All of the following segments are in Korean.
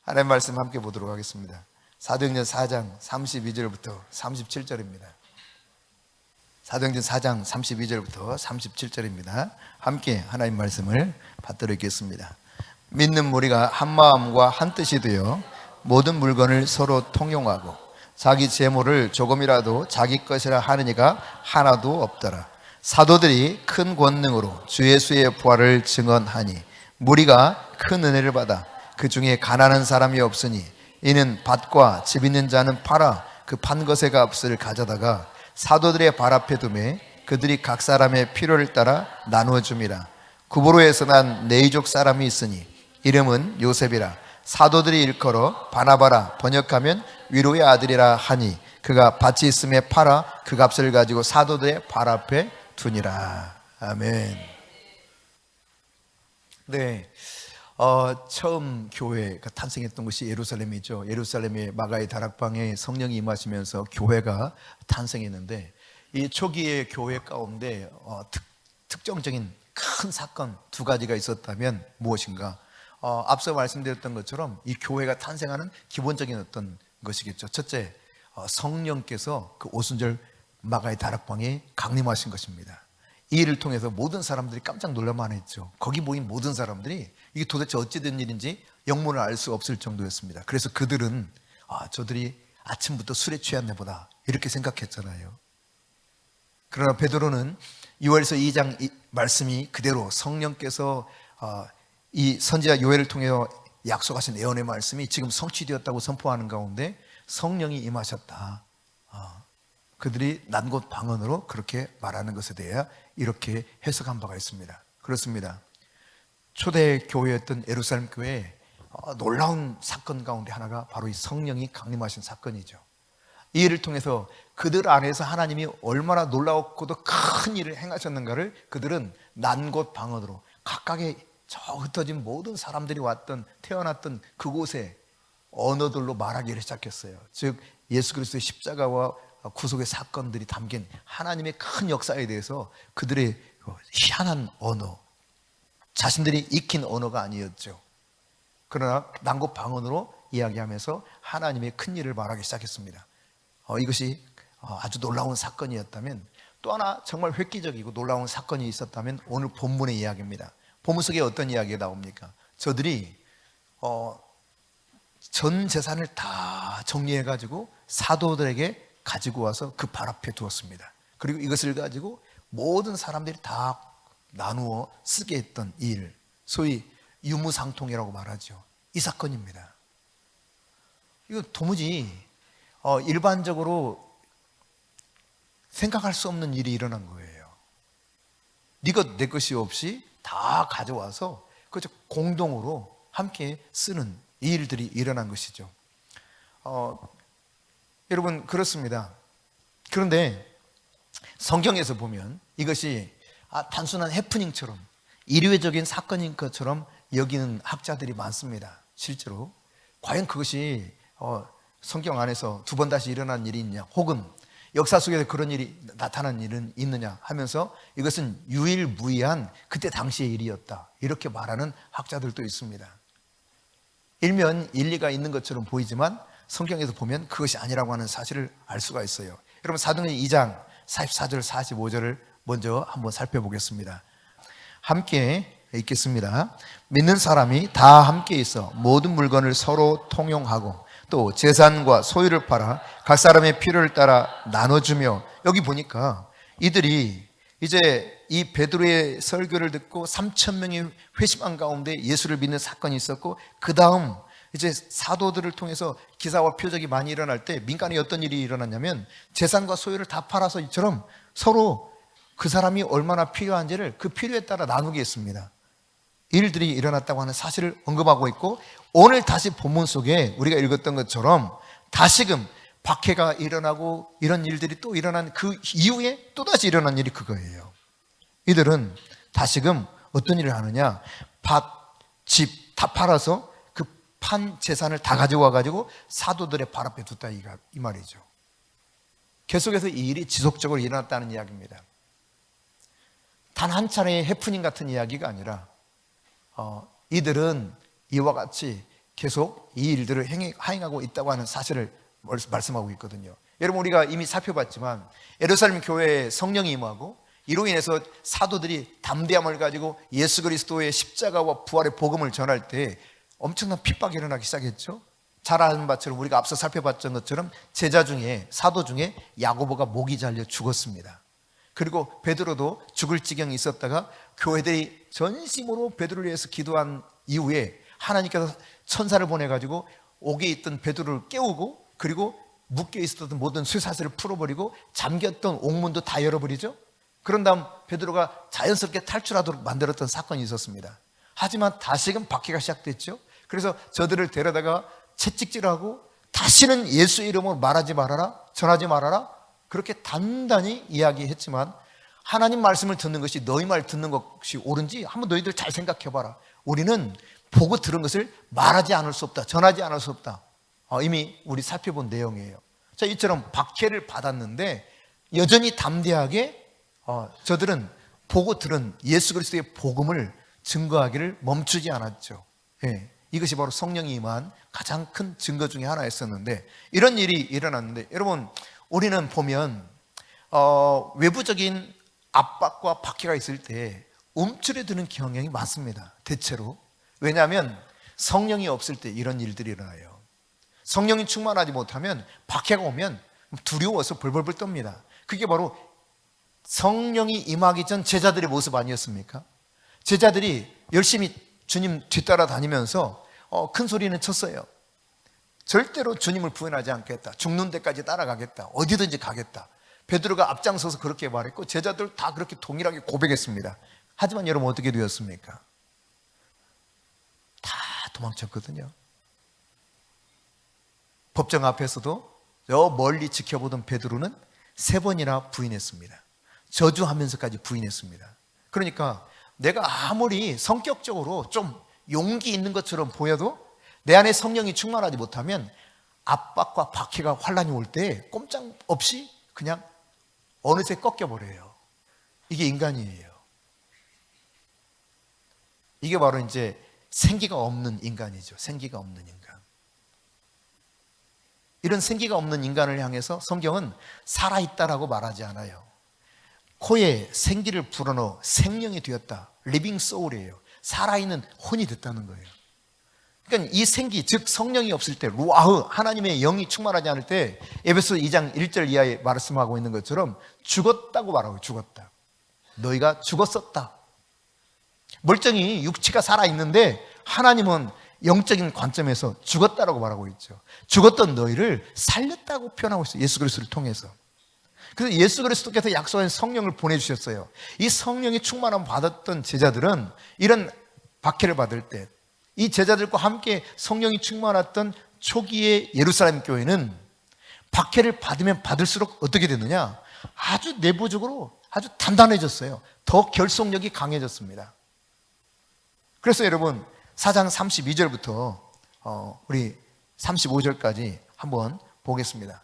하나님 말씀 함께 보도록 하겠습니다. 사도행전 4장 32절부터 37절입니다. 사도행전 4장 32절부터 37절입니다. 함께 하나님 말씀을 받들어 읽겠습니다. 믿는 무리가 한 마음과 한 뜻이 되어 모든 물건을 서로 통용하고 자기 재물을 조금이라도 자기 것이라 하는 이가 하나도 없더라. 사도들이 큰 권능으로 주 예수의 부활을 증언하니 무리가 큰 은혜를 받아 그 중에 가난한 사람이 없으니 이는 밭과 집 있는 자는 팔아 그 판 것의 값을 가져다가 사도들의 발 앞에 두매 그들이 각 사람의 필요를 따라 나누어 줌이라. 구브로에서 난 네이족 사람이 있으니 이름은 요셉이라. 사도들이 일컬어 바나바라 번역하면 위로의 아들이라 하니 그가 밭이 있음에 팔아 그 값을 가지고 사도들의 발 앞에 두니라. 아멘. 네, 처음 교회가 탄생했던 곳이 예루살렘이죠. 예루살렘의 마가의 다락방에 성령이 임하시면서 교회가 탄생했는데 이 초기의 교회 가운데 특정적인 큰 사건 두 가지가 있었다면 무엇인가? 앞서 말씀드렸던 것처럼 이 교회가 탄생하는 기본적인 어떤 것이겠죠. 첫째, 성령께서 그 오순절 마가의 다락방에 강림하신 것입니다. 이 일을 통해서 모든 사람들이 깜짝 놀랄만 했죠. 거기 모인 모든 사람들이 이게 도대체 어찌 된 일인지 영문을 알 수 없을 정도였습니다. 그래서 그들은 저들이 아침부터 술에 취했나 보다 이렇게 생각했잖아요. 그러나 베드로는 6월서 2장 말씀이 그대로 성령께서 이 선지자 요엘을 통해 약속하신 예언의 말씀이 지금 성취되었다고 선포하는 가운데 성령이 임하셨다. 그들이 난 곳 방언으로 그렇게 말하는 것에 대해 이렇게 해석한 바가 있습니다. 그렇습니다. 초대 교회였던 예루살렘 교회에 놀라운 사건 가운데 하나가 바로 이 성령이 강림하신 사건이죠. 이 일을 통해서 그들 안에서 하나님이 얼마나 놀라웠고도 큰 일을 행하셨는가를 그들은 난 곳 방언으로 각각의 저 흩어진 모든 사람들이 태어났던 그곳에 언어들로 말하기를 시작했어요. 즉 예수 그리스도의 십자가와 구속의 사건들이 담긴 하나님의 큰 역사에 대해서 그들의 희한한 언어, 자신들이 익힌 언어가 아니었죠. 그러나 난 곳 방언으로 이야기하면서 하나님의 큰 일을 말하기 시작했습니다. 이것이 아주 놀라운 사건이었다면, 또 하나 정말 획기적이고 놀라운 사건이 있었다면 오늘 본문의 이야기입니다. 본문 속에 어떤 이야기가 나옵니까? 저들이 전 재산을 다 정리해가지고 사도들에게 가지고 와서 그 발 앞에 두었습니다. 그리고 이것을 가지고 모든 사람들이 다 나누어 쓰게 했던 일, 소위 유무상통이라고 말하죠. 이 사건입니다. 이거 도무지 일반적으로 생각할 수 없는 일이 일어난 거예요. 네 것 내 것이 없이 다 가져와서 그저 공동으로 함께 쓰는 이 일들이 일어난 것이죠. 여러분 그렇습니다. 그런데 성경에서 보면 이것이 단순한 해프닝처럼 일회적인 사건인 것처럼 여기는 학자들이 많습니다. 실제로 과연 그것이 성경 안에서 두 번 다시 일어난 일이 있냐, 혹은 역사 속에서 그런 일이 나타난 일은 있느냐 하면서 이것은 유일무이한 그때 당시의 일이었다 이렇게 말하는 학자들도 있습니다. 일면 일리가 있는 것처럼 보이지만 성경에서 보면 그것이 아니라고 하는 사실을 알 수가 있어요. 여러분 사도행전 2장 44절 45절을 먼저 한번 살펴보겠습니다. 함께 읽겠습니다. 믿는 사람이 다 함께 있어 모든 물건을 서로 통용하고 또 재산과 소유를 팔아 각 사람의 필요를 따라 나눠주며, 여기 보니까 이들이 이제 이 베드로의 설교를 듣고 3,000명이 회심한 가운데 예수를 믿는 사건이 있었고, 그 다음 이제 사도들을 통해서 기사와 표적이 많이 일어날 때 민간에 어떤 일이 일어났냐면 재산과 소유를 다 팔아서 이처럼 서로 그 사람이 얼마나 필요한지를 그 필요에 따라 나누게 했습니다. 일들이 일어났다고 하는 사실을 언급하고 있고, 오늘 다시 본문 속에 우리가 읽었던 것처럼 다시금 박해가 일어나고 이런 일들이 또 일어난 그 이후에 또다시 일어난 일이 그거예요. 이들은 다시금 어떤 일을 하느냐, 밭, 집 다 팔아서 그 판 재산을 다 가져와 가지고 사도들의 발 앞에 뒀다 이 말이죠. 계속해서 이 일이 지속적으로 일어났다는 이야기입니다. 단 한 차례의 해프닝 같은 이야기가 아니라 이들은 이와 같이 계속 이 일들을 행하고 있다고 하는 사실을 말씀하고 있거든요. 여러분, 우리가 이미 살펴봤지만 예루살렘 교회에 성령이 임하고 이로 인해서 사도들이 담대함을 가지고 예수 그리스도의 십자가와 부활의 복음을 전할 때 엄청난 핍박이 일어나기 시작했죠. 잘 아는 바처럼 우리가 앞서 살펴봤던 것처럼 제자 중에, 사도 중에 야고보가 목이 잘려 죽었습니다. 그리고 베드로도 죽을 지경이 있었다가 교회들이 전심으로 베드로를 위해서 기도한 이후에 하나님께서 천사를 보내가지고 옥에 있던 베드로를 깨우고, 그리고 묶여 있었던 모든 쇠사슬을 풀어버리고 잠겼던 옥문도 다 열어버리죠. 그런 다음 베드로가 자연스럽게 탈출하도록 만들었던 사건이 있었습니다. 하지만 다시금 박해가 시작됐죠. 그래서 저들을 데려다가 채찍질하고 다시는 예수 이름으로 말하지 말아라, 전하지 말아라, 그렇게 단단히 이야기했지만 하나님 말씀을 듣는 것이 너희 말 듣는 것이 옳은지 한번 너희들 잘 생각해봐라. 우리는 보고 들은 것을 말하지 않을 수 없다, 전하지 않을 수 없다. 이미 우리 살펴본 내용이에요. 자, 이처럼 박해를 받았는데 여전히 담대하게 저들은 보고 들은 예수 그리스도의 복음을 증거하기를 멈추지 않았죠. 예, 이것이 바로 성령이 임한 가장 큰 증거 중에 하나였었는데, 이런 일이 일어났는데, 여러분, 우리는 보면 외부적인 압박과 박해가 있을 때 움츠려드는 경향이 많습니다. 대체로. 왜냐하면 성령이 없을 때 이런 일들이 일어나요. 성령이 충만하지 못하면 박해가 오면 두려워서 벌벌벌 떱니다. 그게 바로 성령이 임하기 전 제자들의 모습 아니었습니까? 제자들이 열심히 주님 뒤따라 다니면서 큰 소리는 쳤어요. 절대로 주님을 부인하지 않겠다, 죽는 데까지 따라가겠다, 어디든지 가겠다. 베드로가 앞장서서 그렇게 말했고 제자들 다 그렇게 동일하게 고백했습니다. 하지만 여러분, 어떻게 되었습니까? 다 도망쳤거든요. 법정 앞에서도 저 멀리 지켜보던 베드로는 3번이나 부인했습니다. 저주하면서까지 부인했습니다. 그러니까 내가 아무리 성격적으로 좀 용기 있는 것처럼 보여도 내 안에 성령이 충만하지 못하면 압박과 박해가 환란이 올 때 꼼짝없이 그냥 어느새 꺾여버려요. 이게 인간이에요. 이게 바로 이제 생기가 없는 인간이죠. 생기가 없는 인간. 이런 생기가 없는 인간을 향해서 성경은 살아있다라고 말하지 않아요. 코에 생기를 불어넣어 생명이 되었다. 리빙 소울이에요. 살아있는 혼이 됐다는 거예요. 그러니까 이 생기, 즉 성령이 없을 때, 루아흐, 하나님의 영이 충만하지 않을 때 에베소 2장 1절 이하에 말씀하고 있는 것처럼 죽었다고 말하고, 죽었다. 너희가 죽었었다. 멀쩡히 육체가 살아있는데 하나님은 영적인 관점에서 죽었다라고 말하고 있죠. 죽었던 너희를 살렸다고 표현하고 있어요. 예수 그리스도를 통해서. 그래서 예수 그리스도께서 약속한 성령을 보내주셨어요. 이 성령이 충만함 받았던 제자들은 이런 박해를 받을 때, 이 제자들과 함께 성령이 충만했던 초기의 예루살렘 교회는 박해를 받으면 받을수록 어떻게 되느냐? 아주 내부적으로 아주 단단해졌어요. 더 결속력이 강해졌습니다. 그래서 여러분, 4장 32절부터 우리 35절까지 한번 보겠습니다.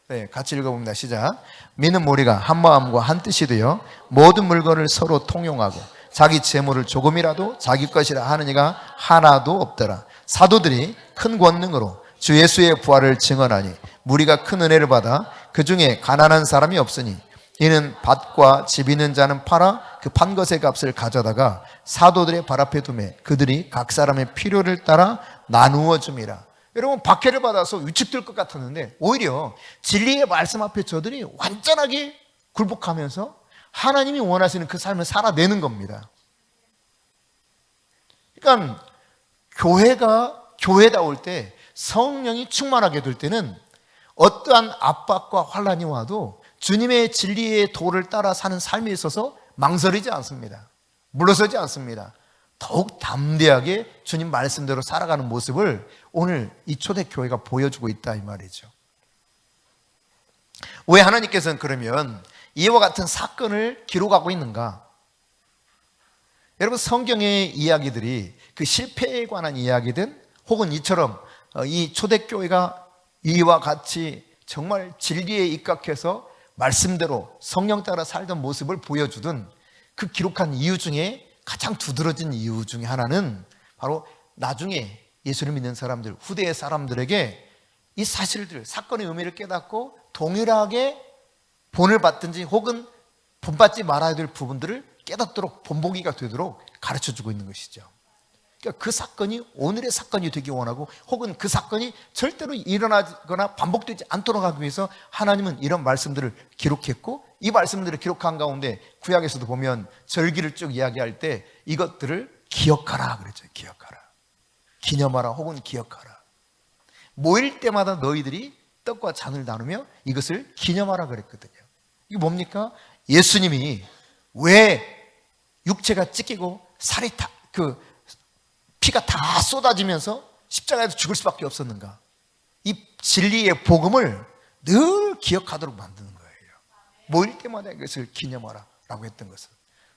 네, 같이 읽어봅니다. 시작. 믿는 무리가 한 마음과 한 뜻이 되어 모든 물건을 서로 통용하고 자기 재물을 조금이라도 자기 것이라 하는 이가 하나도 없더라. 사도들이 큰 권능으로 주 예수의 부활을 증언하니 무리가 큰 은혜를 받아 그 중에 가난한 사람이 없으니 이는 밭과 집 있는 자는 팔아 그 판 것의 값을 가져다가 사도들의 발 앞에 두매 그들이 각 사람의 필요를 따라 나누어 줌이라. 여러분, 박해를 받아서 위축될 것 같았는데 오히려 진리의 말씀 앞에 저들이 완전하게 굴복하면서 하나님이 원하시는 그 삶을 살아내는 겁니다. 그러니까 교회가 교회다울 때, 성령이 충만하게 될 때는 어떠한 압박과 환란이 와도 주님의 진리의 도를 따라 사는 삶에 있어서 망설이지 않습니다. 물러서지 않습니다. 더욱 담대하게 주님 말씀대로 살아가는 모습을 오늘 이 초대교회가 보여주고 있다, 이 말이죠. 왜 하나님께서는 그러면 이와 같은 사건을 기록하고 있는가? 여러분, 성경의 이야기들이 그 실패에 관한 이야기든 혹은 이처럼 이 초대교회가 이와 같이 정말 진리에 입각해서 말씀대로 성령 따라 살던 모습을 보여주던 그 기록한 이유 중에 가장 두드러진 이유 중에 하나는 바로 나중에 예수를 믿는 사람들, 후대의 사람들에게 이 사실들, 사건의 의미를 깨닫고 동일하게 본을 받든지 혹은 본받지 말아야 될 부분들을 깨닫도록 본보기가 되도록 가르쳐주고 있는 것이죠. 그러니까 그 사건이 오늘의 사건이 되기 원하고 혹은 그 사건이 절대로 일어나거나 반복되지 않도록 하기 위해서 하나님은 이런 말씀들을 기록했고, 이 말씀들을 기록한 가운데 구약에서도 보면 절기를 쭉 이야기할 때 이것들을 기억하라 그랬죠. 기억하라, 기념하라 혹은 기억하라. 모일 때마다 너희들이 떡과 잔을 나누며 이것을 기념하라 그랬거든요. 이게 뭡니까? 예수님이 왜 육체가 찢기고 살이 피가 다 쏟아지면서 십자가에서 죽을 수밖에 없었는가? 이 진리의 복음을 늘 기억하도록 만드는 거예요. 모일 때마다 이것을 기념하라 라고 했던 것은,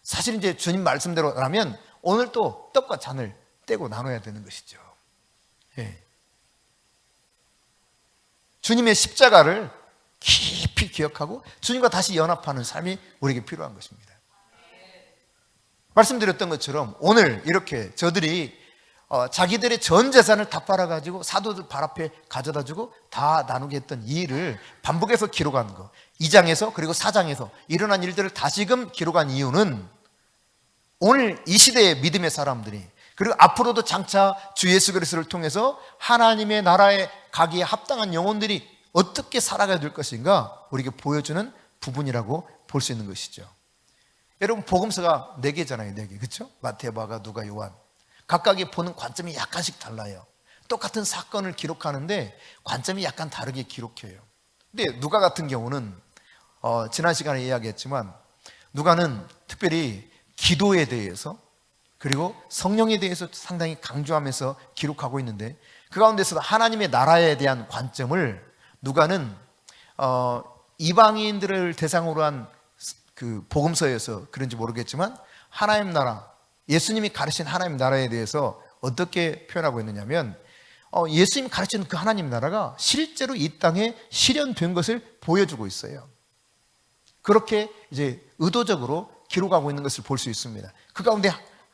사실 이제 주님 말씀대로라면 오늘 또 떡과 잔을 떼고 나눠야 되는 것이죠. 예. 주님의 십자가를 깊이 기억하고 주님과 다시 연합하는 삶이 우리에게 필요한 것입니다. 말씀드렸던 것처럼 오늘 이렇게 저들이 자기들의 전 재산을 다 팔아가지고 사도들 발 앞에 가져다 주고 다 나누게 했던 이 일을 반복해서 기록한 거, 2장에서 그리고 4장에서 일어난 일들을 다시금 기록한 이유는 오늘 이 시대의 믿음의 사람들이, 그리고 앞으로도 장차 주 예수 그리스도를 통해서 하나님의 나라에 가기에 합당한 영혼들이 어떻게 살아가야 될 것인가 우리에게 보여주는 부분이라고 볼 수 있는 것이죠. 여러분, 복음서가 4개잖아요. 4개, 그렇죠? 마태, 마가, 누가, 요한. 각각의 보는 관점이 약간씩 달라요. 똑같은 사건을 기록하는데 관점이 약간 다르게 기록해요. 근데 누가 같은 경우는 지난 시간에 이야기했지만, 누가는 특별히 기도에 대해서 그리고 성령에 대해서 상당히 강조하면서 기록하고 있는데, 그 가운데서도 하나님의 나라에 대한 관점을 누가는 이방인들을 대상으로 한 그 복음서에서 그런지 모르겠지만 하나님 나라, 예수님이 가르친 하나님 나라에 대해서 어떻게 표현하고 있느냐면, 예수님이 가르치는 그 하나님 나라가 실제로 이 땅에 실현된 것을 보여주고 있어요. 그렇게 이제 의도적으로 기록하고 있는 것을 볼 수 있습니다. 그 가운데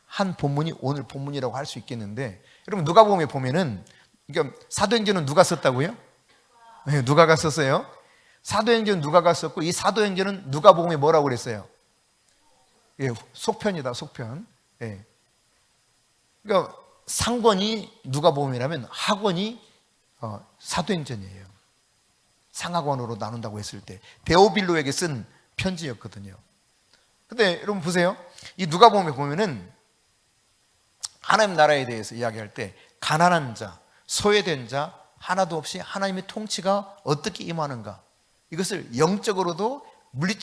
한 본문이 오늘 본문이라고 할 수 있겠는데, 여러분 누가복음에 보면은, 그러니까 사도행전은 누가 썼다고요? 네, 누가가 썼어요. 사도행전은 누가가 썼고, 이 사도행전은 누가복음에 뭐라고 그랬어요? 예, 속편이다, 속편. 예. 그러니까 상권이 누가복음이라면 학원이 사도행전이에요. 상학원으로 나눈다고 했을 때 데오빌로에게 쓴 편지였거든요. 근데 여러분 보세요. 이 누가복음에 보면은 하나님 나라에 대해서 이야기할 때 가난한 자, 소외된 자 하나도 없이 하나님의 통치가 어떻게 임하는가, 이것을 영적으로도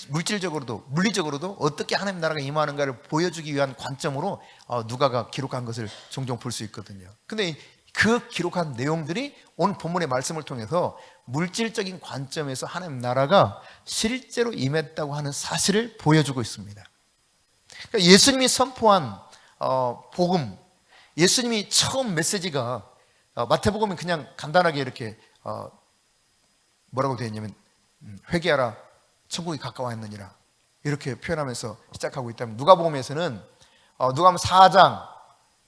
물질적으로도 물리적으로도 어떻게 하나님 나라가 임하는가를 보여주기 위한 관점으로 누가가 기록한 것을 종종 볼 수 있거든요. 근데 그 기록한 내용들이 오늘 본문의 말씀을 통해서 물질적인 관점에서 하나님 나라가 실제로 임했다고 하는 사실을 보여주고 있습니다. 그러니까 예수님이 선포한 복음, 예수님이 처음 메시지가 마태복음은 그냥 간단하게 이렇게 뭐라고 되어 있냐면 회개하라 천국이 가까워했느니라 이렇게 표현하면서 시작하고 있다면, 누가복음에서는 누가복음 4장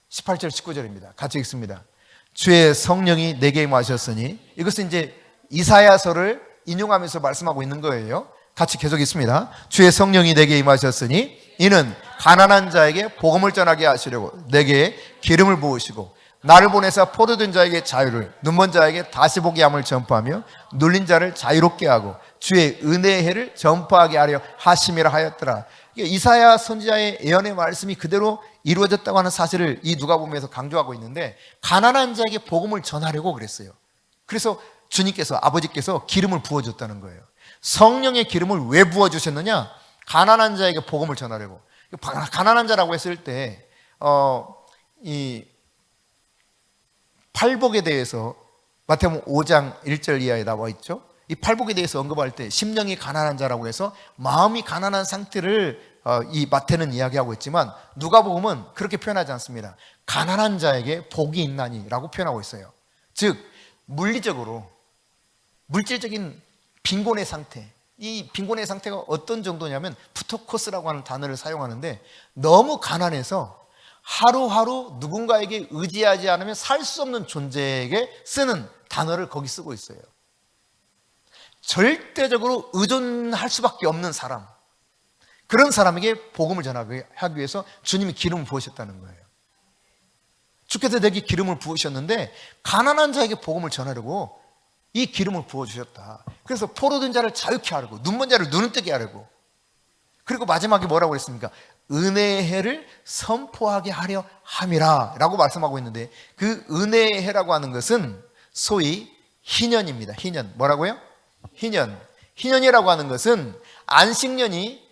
18절 19절입니다. 같이 읽습니다. 주의 성령이 내게 임하셨으니, 이것은 이제 이사야서를 인용하면서 말씀하고 있는 거예요. 같이 계속 읽습니다. 주의 성령이 내게 임하셨으니 이는 가난한 자에게 복음을 전하게 하시려고 내게 기름을 부으시고 나를 보내사 포도된 자에게 자유를, 눈먼 자에게 다시 보게 함을 전파하며 눌린 자를 자유롭게 하고 주의 은혜의 해를 전파하게 하려 하심이라 하였더라. 이사야 선지자의 예언의 말씀이 그대로 이루어졌다고 하는 사실을 이 누가복음에서 강조하고 있는데, 가난한 자에게 복음을 전하려고 그랬어요. 그래서 주님께서, 아버지께서 기름을 부어줬다는 거예요. 성령의 기름을 왜 부어주셨느냐? 가난한 자에게 복음을 전하려고. 가난한 자라고 했을 때 이 팔복에 대해서 마태복음 5장 1절 이하에 나와 있죠. 이 팔복에 대해서 언급할 때 심령이 가난한 자라고 해서 마음이 가난한 상태를 이 마태는 이야기하고 있지만, 누가복음은 그렇게 표현하지 않습니다. 가난한 자에게 복이 있나니라고 표현하고 있어요. 즉 물리적으로, 물질적인 빈곤의 상태, 이 빈곤의 상태가 어떤 정도냐면 푸토코스라고 하는 단어를 사용하는데, 너무 가난해서 하루하루 누군가에게 의지하지 않으면 살 수 없는 존재에게 쓰는 단어를 거기 쓰고 있어요. 절대적으로 의존할 수밖에 없는 사람, 그런 사람에게 복음을 전하기 위해서 주님이 기름을 부으셨다는 거예요. 주께서 내게 기름을 부으셨는데 가난한 자에게 복음을 전하려고 이 기름을 부어주셨다. 그래서 포로된 자를 자유케 하려고, 눈먼 자를 눈을 뜨게 하려고, 그리고 마지막에 뭐라고 그랬습니까? 은혜의 해를 선포하게 하려 함이라 라고 말씀하고 있는데, 그 은혜의 해라고 하는 것은 소위 희년입니다. 희년. 뭐라고요? 희년. 희년이라고 하는 것은 안식년이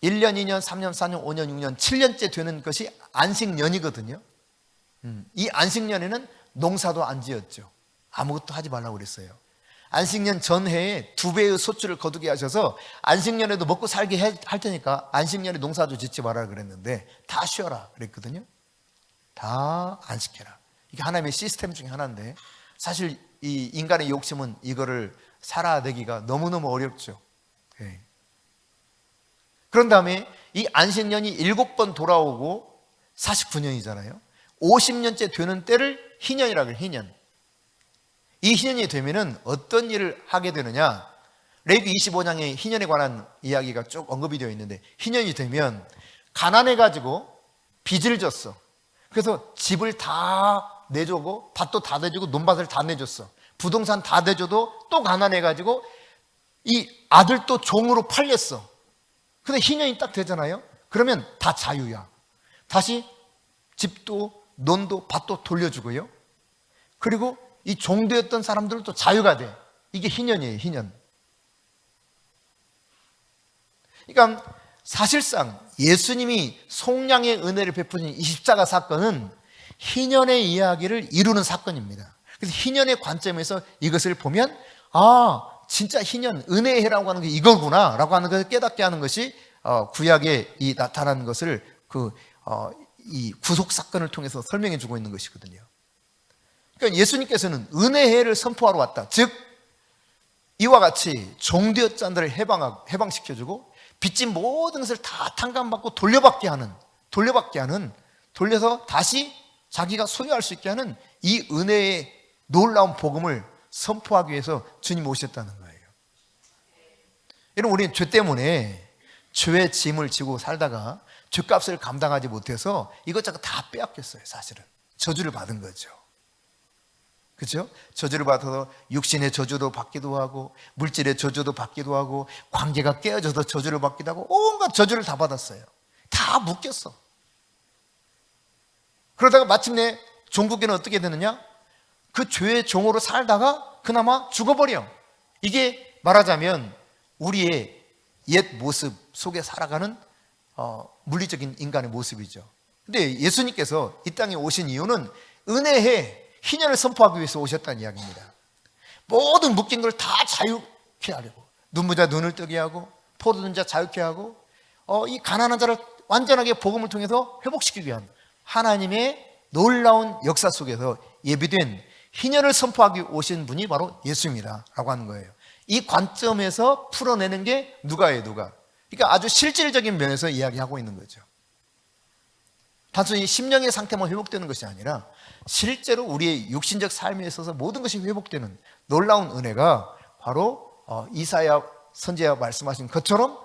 1년, 2년, 3년, 4년, 5년, 6년, 7년째 되는 것이 안식년이거든요. 이 안식년에는 농사도 안 지었죠. 아무것도 하지 말라고 그랬어요. 안식년 전해에 2배의 소출을 거두게 하셔서 안식년에도 먹고 살게 할 테니까 안식년에 농사도 짓지 말아라 그랬는데 다 쉬어라 그랬거든요. 다 안식해라. 이게 하나님의 시스템 중에 하나인데, 사실 이 인간의 욕심은 이거를 살아내기가 너무너무 어렵죠. 네. 그런 다음에 이 안식년이 7번 돌아오고 49년이잖아요. 50년째 되는 때를 희년이라고 해요. 희년. 이 희년이 되면은 어떤 일을 하게 되느냐? 레위기 25장에 희년에 관한 이야기가 쭉 언급이 되어 있는데, 희년이 되면 가난해가지고 빚을 졌어. 그래서 집을 다 내주고 밭도 다 내주고 논밭을 다 내줬어. 부동산 다 내줘도 또 가난해가지고 이 아들도 종으로 팔렸어. 근데 희년이 딱 되잖아요. 그러면 다 자유야. 다시 집도 논도 밭도 돌려주고요. 그리고 이 종되었던 사람들도 자유가 돼. 이게 희년이에요. 희년. 그러니까 사실상 예수님이 속량의 은혜를 베푸신 이 십자가 사건은 희년의 이야기를 이루는 사건입니다. 그래서 희년의 관점에서 이것을 보면, 아, 진짜 희년, 은혜의 해라고 하는 게 이거구나 라고 하는 것을 깨닫게 하는 것이 구약에 이 나타나는 것을 이 구속 사건을 통해서 설명해 주고 있는 것이거든요. 그러니까 예수님께서는 은혜의 해를 선포하러 왔다. 즉 이와 같이 종되었던 자들을 해방시켜주고 빚진 모든 것을 다 탕감받고 돌려받게 하는, 돌려서 다시 자기가 소유할 수 있게 하는 이 은혜의 놀라운 복음을 선포하기 위해서 주님이 오셨다는 거예요. 여러분, 우리는 죄 때문에 죄의 짐을 지고 살다가 죄값을 감당하지 못해서 이것저것 다 빼앗겼어요. 사실은 저주를 받은 거죠. 그렇죠? 저주를 받아서 육신의 저주도 받기도 하고 물질의 저주도 받기도 하고 관계가 깨어져서 저주를 받기도 하고 온갖 저주를 다 받았어요. 다 묶였어. 그러다가 마침내 종국에는 어떻게 되느냐? 그 죄의 종으로 살다가 그나마 죽어버려. 이게 말하자면 우리의 옛 모습 속에 살아가는 물리적인 인간의 모습이죠. 근데 예수님께서 이 땅에 오신 이유는 은혜의 희년을 선포하기 위해서 오셨다는 이야기입니다. 모든 묶인 걸 다 자유케 하려고, 눈먼 자 눈을 뜨게 하고 포로된 자 자유케 하고 이 가난한 자를 완전하게 복음을 통해서 회복시키기 위한 하나님의 놀라운 역사 속에서 예비된 희년을 선포하기 오신 분이 바로 예수입니다 라고 하는 거예요. 이 관점에서 풀어내는 게 누가예요. 누가. 그러니까 아주 실질적인 면에서 이야기하고 있는 거죠. 단순히 심령의 상태만 회복되는 것이 아니라 실제로 우리의 육신적 삶에 있어서 모든 것이 회복되는 놀라운 은혜가 바로 이사야 선지자가 말씀하신 것처럼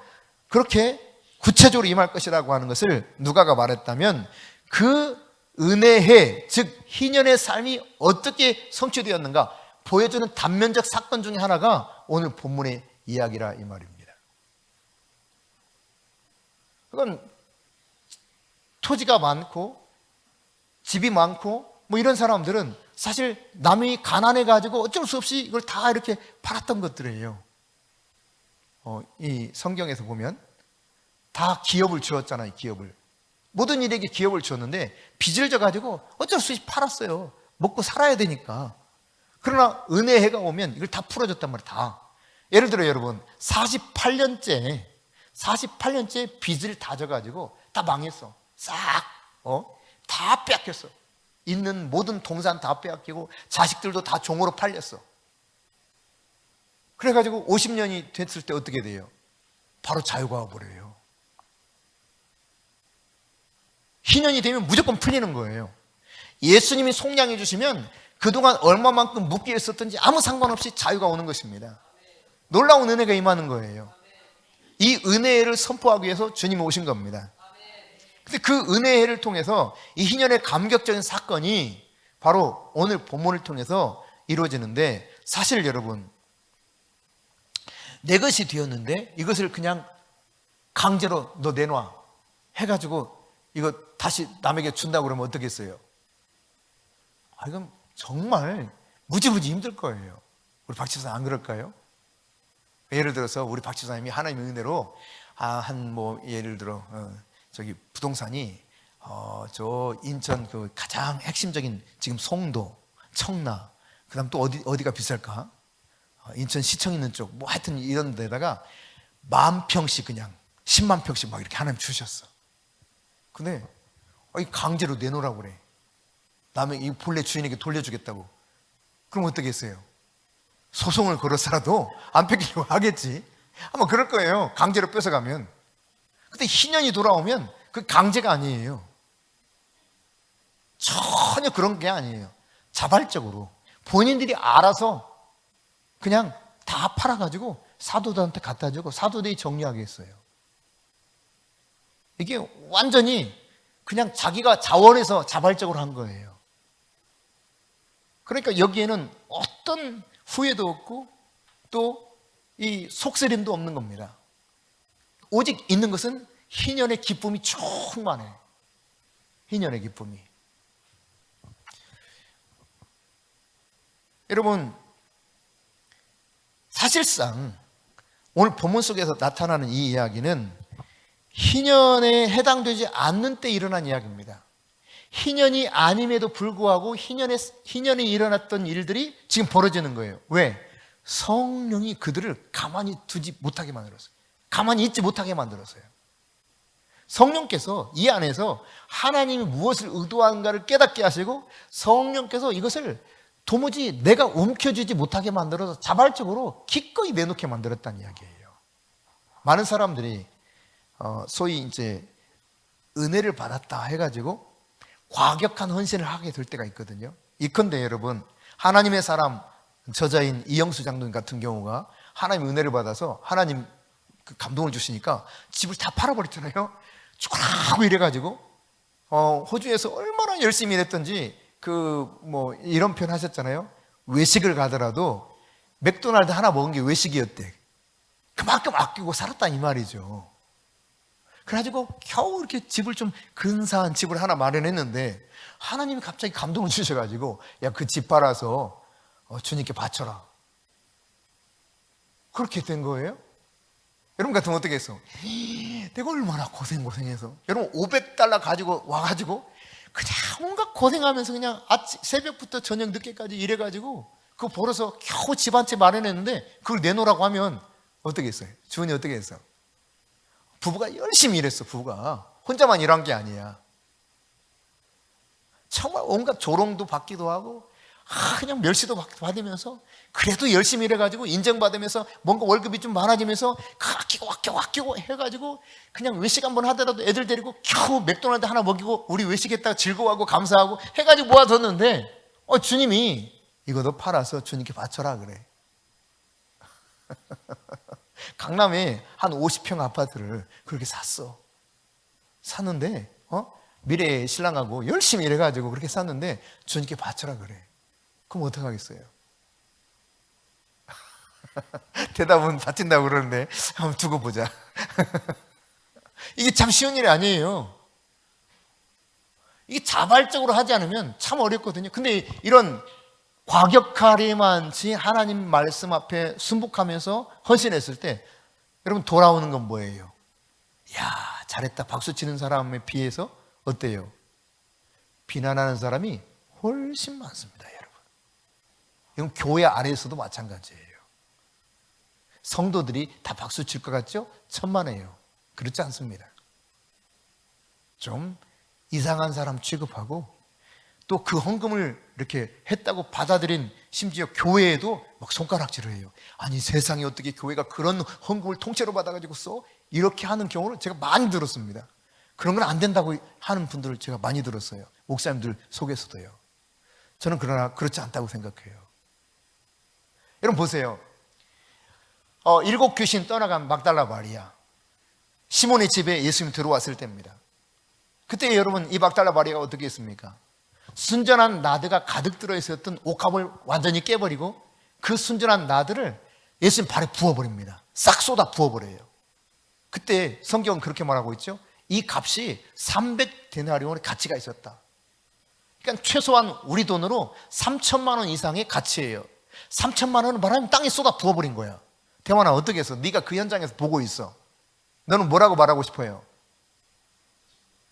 그렇게 구체적으로 임할 것이라고 하는 것을 누가가 말했다면, 그 은혜의 즉 희년의 삶이 어떻게 성취되었는가 보여주는 단면적 사건 중에 하나가 오늘 본문의 이야기라 이 말입니다. 그건 토지가 많고 집이 많고 뭐 이런 사람들은 사실 남이 가난해가지고 어쩔 수 없이 이걸 다 이렇게 팔았던 것들이에요. 이 성경에서 보면 다 기업을 주었잖아요. 기업을. 모든 일에게 기업을 주었는데 빚을 져가지고 어쩔 수 없이 팔았어요. 먹고 살아야 되니까. 그러나 은혜의 해가 오면 이걸 다 풀어줬단 말이에요. 다. 예를 들어 여러분 48년째 빚을 다 져가지고 다 망했어. 싹 다 빼앗겼어. 있는 모든 동산 다 빼앗기고 자식들도 다 종으로 팔렸어. 그래가지고 50년이 됐을 때 어떻게 돼요? 바로 자유가 와버려요. 희년이 되면 무조건 풀리는 거예요. 예수님이 속량해 주시면 그동안 얼마만큼 묶여 있었든지 아무 상관없이 자유가 오는 것입니다. 놀라운 은혜가 임하는 거예요. 이 은혜를 선포하기 위해서 주님이 오신 겁니다. 근데 그 은혜를 통해서 이 희년의 감격적인 사건이 바로 오늘 본문을 통해서 이루어지는데, 사실 여러분, 내 것이 되었는데 이것을 그냥 강제로 너 내놔 해가지고 이거 다시 남에게 준다고 그러면 어떻겠어요? 이건 정말 무지무지 힘들 거예요. 우리 박 집사님 안 그럴까요? 예를 들어서 우리 박 집사님이 하나님의 은혜로 예를 들어 저기 부동산이 저 인천 그 가장 핵심적인 지금 송도, 청라, 그다음 또 어디가 비쌀까? 인천 시청 있는 쪽, 뭐 하여튼 이런 데다가 10,000평씩 그냥 10만 평씩 막 이렇게 하나님 주셨어. 근데 강제로 내놓으라고 그래. 남의 이 본래 주인에게 돌려주겠다고. 그럼 어떻게 했어요? 소송을 걸어서라도 안 뺏기려고 하겠지. 아마 그럴 거예요. 강제로 뺏어가면. 근데 희년이 돌아오면 그 강제가 아니에요. 전혀 그런 게 아니에요. 자발적으로 본인들이 알아서 그냥 다 팔아가지고 사도들한테 갖다 주고 사도들이 정리하게 했어요. 이게 완전히 그냥 자기가 자원해서 자발적으로 한 거예요. 그러니까 여기에는 어떤 후회도 없고 또 이 속쓰림도 없는 겁니다. 오직 있는 것은 희년의 기쁨이 충만해. 희년의 기쁨이. 여러분, 사실상 오늘 본문 속에서 나타나는 이 이야기는 희년에 해당되지 않는 때 일어난 이야기입니다. 희년이 아님에도 불구하고 희년에 일어났던 일들이 지금 벌어지는 거예요. 왜? 성령이 그들을 가만히 두지 못하게 만들었어요. 가만히 있지 못하게 만들었어요. 성령께서 이 안에서 하나님이 무엇을 의도한가를 깨닫게 하시고 성령께서 이것을 도무지 내가 움켜쥐지 못하게 만들어서 자발적으로 기꺼이 내놓게 만들었다는 이야기예요. 많은 사람들이 소위 이제 은혜를 받았다 해가지고 과격한 헌신을 하게 될 때가 있거든요. 이컨대 여러분, 하나님의 사람 저자인 이영수 장로님 같은 경우가 하나님의 은혜를 받아서 하나님 그 감동을 주시니까 집을 다 팔아버렸잖아요. 쭈그라고 이래가지고 호주에서 얼마나 열심히 일했던지 이런 표현 하셨잖아요. 외식을 가더라도 맥도날드 하나 먹은 게 외식이었대. 그만큼 아끼고 살았다 이 말이죠. 그래가지고 겨우 이렇게 집을 좀 근사한 집을 하나 마련했는데 하나님이 갑자기 감동을 주셔가지고 야, 그 집 팔아서 주님께 바쳐라. 그렇게 된 거예요. 여러분 같으면 어떻게 했어? 내가 얼마나 고생해서 여러분 $500 가지고 와가지고 그냥 온갖 고생하면서 그냥 새벽부터 저녁 늦게까지 일해가지고 그거 벌어서 겨우 집 한 채 마련했는데 그걸 내놓으라고 하면 어떻게 했어요? 주은이 어떻게 했어? 부부가 열심히 일했어. 부부가 혼자만 일한 게 아니야. 정말 온갖 조롱도 받기도 하고 그냥 멸시도 받으면서 그래도 열심히 일해가지고 인정받으면서 뭔가 월급이 좀 많아지면서 아끼고 해가지고 그냥 외식 한번 하더라도 애들 데리고 겨우 맥도날드 하나 먹이고 우리 외식했다가 즐거워하고 감사하고 해가지고 모아뒀는데 주님이 이거 너 팔아서 주님께 바쳐라 그래. 강남에 한 50평 아파트를 그렇게 샀는데 미래의 신랑하고 열심히 일해가지고 그렇게 샀는데 주님께 바쳐라 그래. 그럼 어떡하겠어요? 대답은 바친다고 그러는데 한번 두고 보자. 이게 참 쉬운 일이 아니에요. 이게 자발적으로 하지 않으면 참 어렵거든요. 근데 이런 과격하리만치 하나님 말씀 앞에 순복하면서 헌신했을 때 여러분 돌아오는 건 뭐예요? 야, 잘했다 박수 치는 사람에 비해서 어때요? 비난하는 사람이 훨씬 많습니다, 여러분. 이건 교회 안에서도 마찬가지예요. 성도들이 다 박수 칠 것 같죠? 천만에요. 그렇지 않습니다. 좀 이상한 사람 취급하고 또 그 헌금을 이렇게 했다고 받아들인 심지어 교회에도 막 손가락질을 해요. 아니 세상에 어떻게 교회가 그런 헌금을 통째로 받아가지고 써? 이렇게 하는 경우를 제가 많이 들었습니다. 그런 건 안 된다고 하는 분들을 제가 많이 들었어요. 목사님들 속에서도요. 저는 그러나 그렇지 않다고 생각해요. 여러분 보세요. 7 귀신 떠나간 막달라 마리아, 시몬의 집에 예수님 들어왔을 때입니다. 그때 여러분 이 막달라 마리아가 어떻게 했습니까? 순전한 나드가 가득 들어있었던 옥합을 완전히 깨버리고 그 순전한 나드를 예수님 발에 부어버립니다. 싹 쏟아 부어버려요. 그때 성경은 그렇게 말하고 있죠. 이 값이 300데나리온의 가치가 있었다. 그러니까 최소한 우리 돈으로 3천만 원 이상의 가치예요. 3천만 원을 말하면 땅에 쏟아 부어버린 거야. 대만아 어떻게 했어? 네가 그 현장에서 보고 있어. 너는 뭐라고 말하고 싶어요?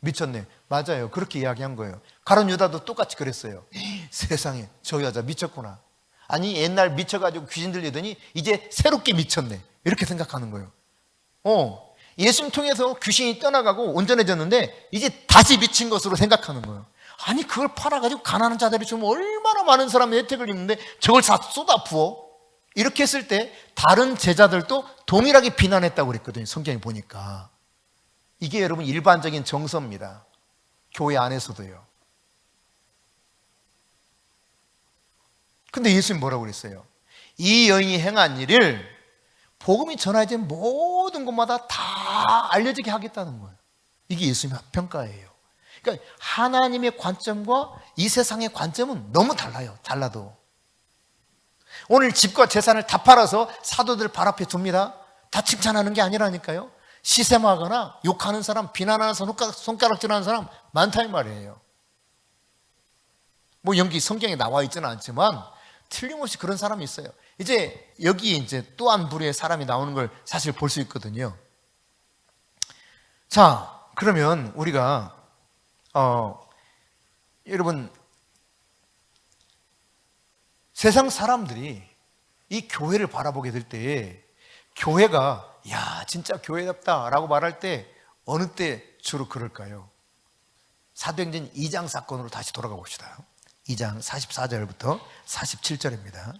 미쳤네. 맞아요. 그렇게 이야기한 거예요. 가룟 유다도 똑같이 그랬어요. 세상에 저 여자 미쳤구나. 아니 옛날 미쳐가지고 귀신 들리더니 이제 새롭게 미쳤네. 이렇게 생각하는 거예요. 예수님 통해서 귀신이 떠나가고 온전해졌는데 이제 다시 미친 것으로 생각하는 거예요. 아니 그걸 팔아가지고 가난한 자들이 주면 얼마나 많은 사람이 혜택을 입는데 저걸 다 쏟아 부어? 이렇게 했을 때 다른 제자들도 동일하게 비난했다고 그랬거든요. 성경에 보니까. 이게 여러분 일반적인 정서입니다. 교회 안에서도요. 근데 예수님 뭐라고 그랬어요? 이 여인이 행한 일을 복음이 전해진 모든 곳마다 다 알려지게 하겠다는 거예요. 이게 예수님의 평가예요. 그러니까 하나님의 관점과 이 세상의 관점은 너무 달라요. 달라도. 오늘 집과 재산을 다 팔아서 사도들 발 앞에 둡니다. 다 칭찬하는 게 아니라니까요. 시샘하거나 욕하는 사람, 비난하는 사람, 손가락질하는 사람 많다 이 말이에요. 뭐 여기 성경에 나와 있지는 않지만 틀림없이 그런 사람이 있어요. 이제 여기 이제 또 한 부류의 사람이 나오는 걸 사실 볼 수 있거든요. 자, 그러면 우리가 여러분 세상 사람들이 이 교회를 바라보게 될 때에 교회가 야 진짜 교회답다 라고 말할 때 어느 때 주로 그럴까요? 사도행전 2장 사건으로 다시 돌아가 봅시다. 2장 44절부터 47절입니다.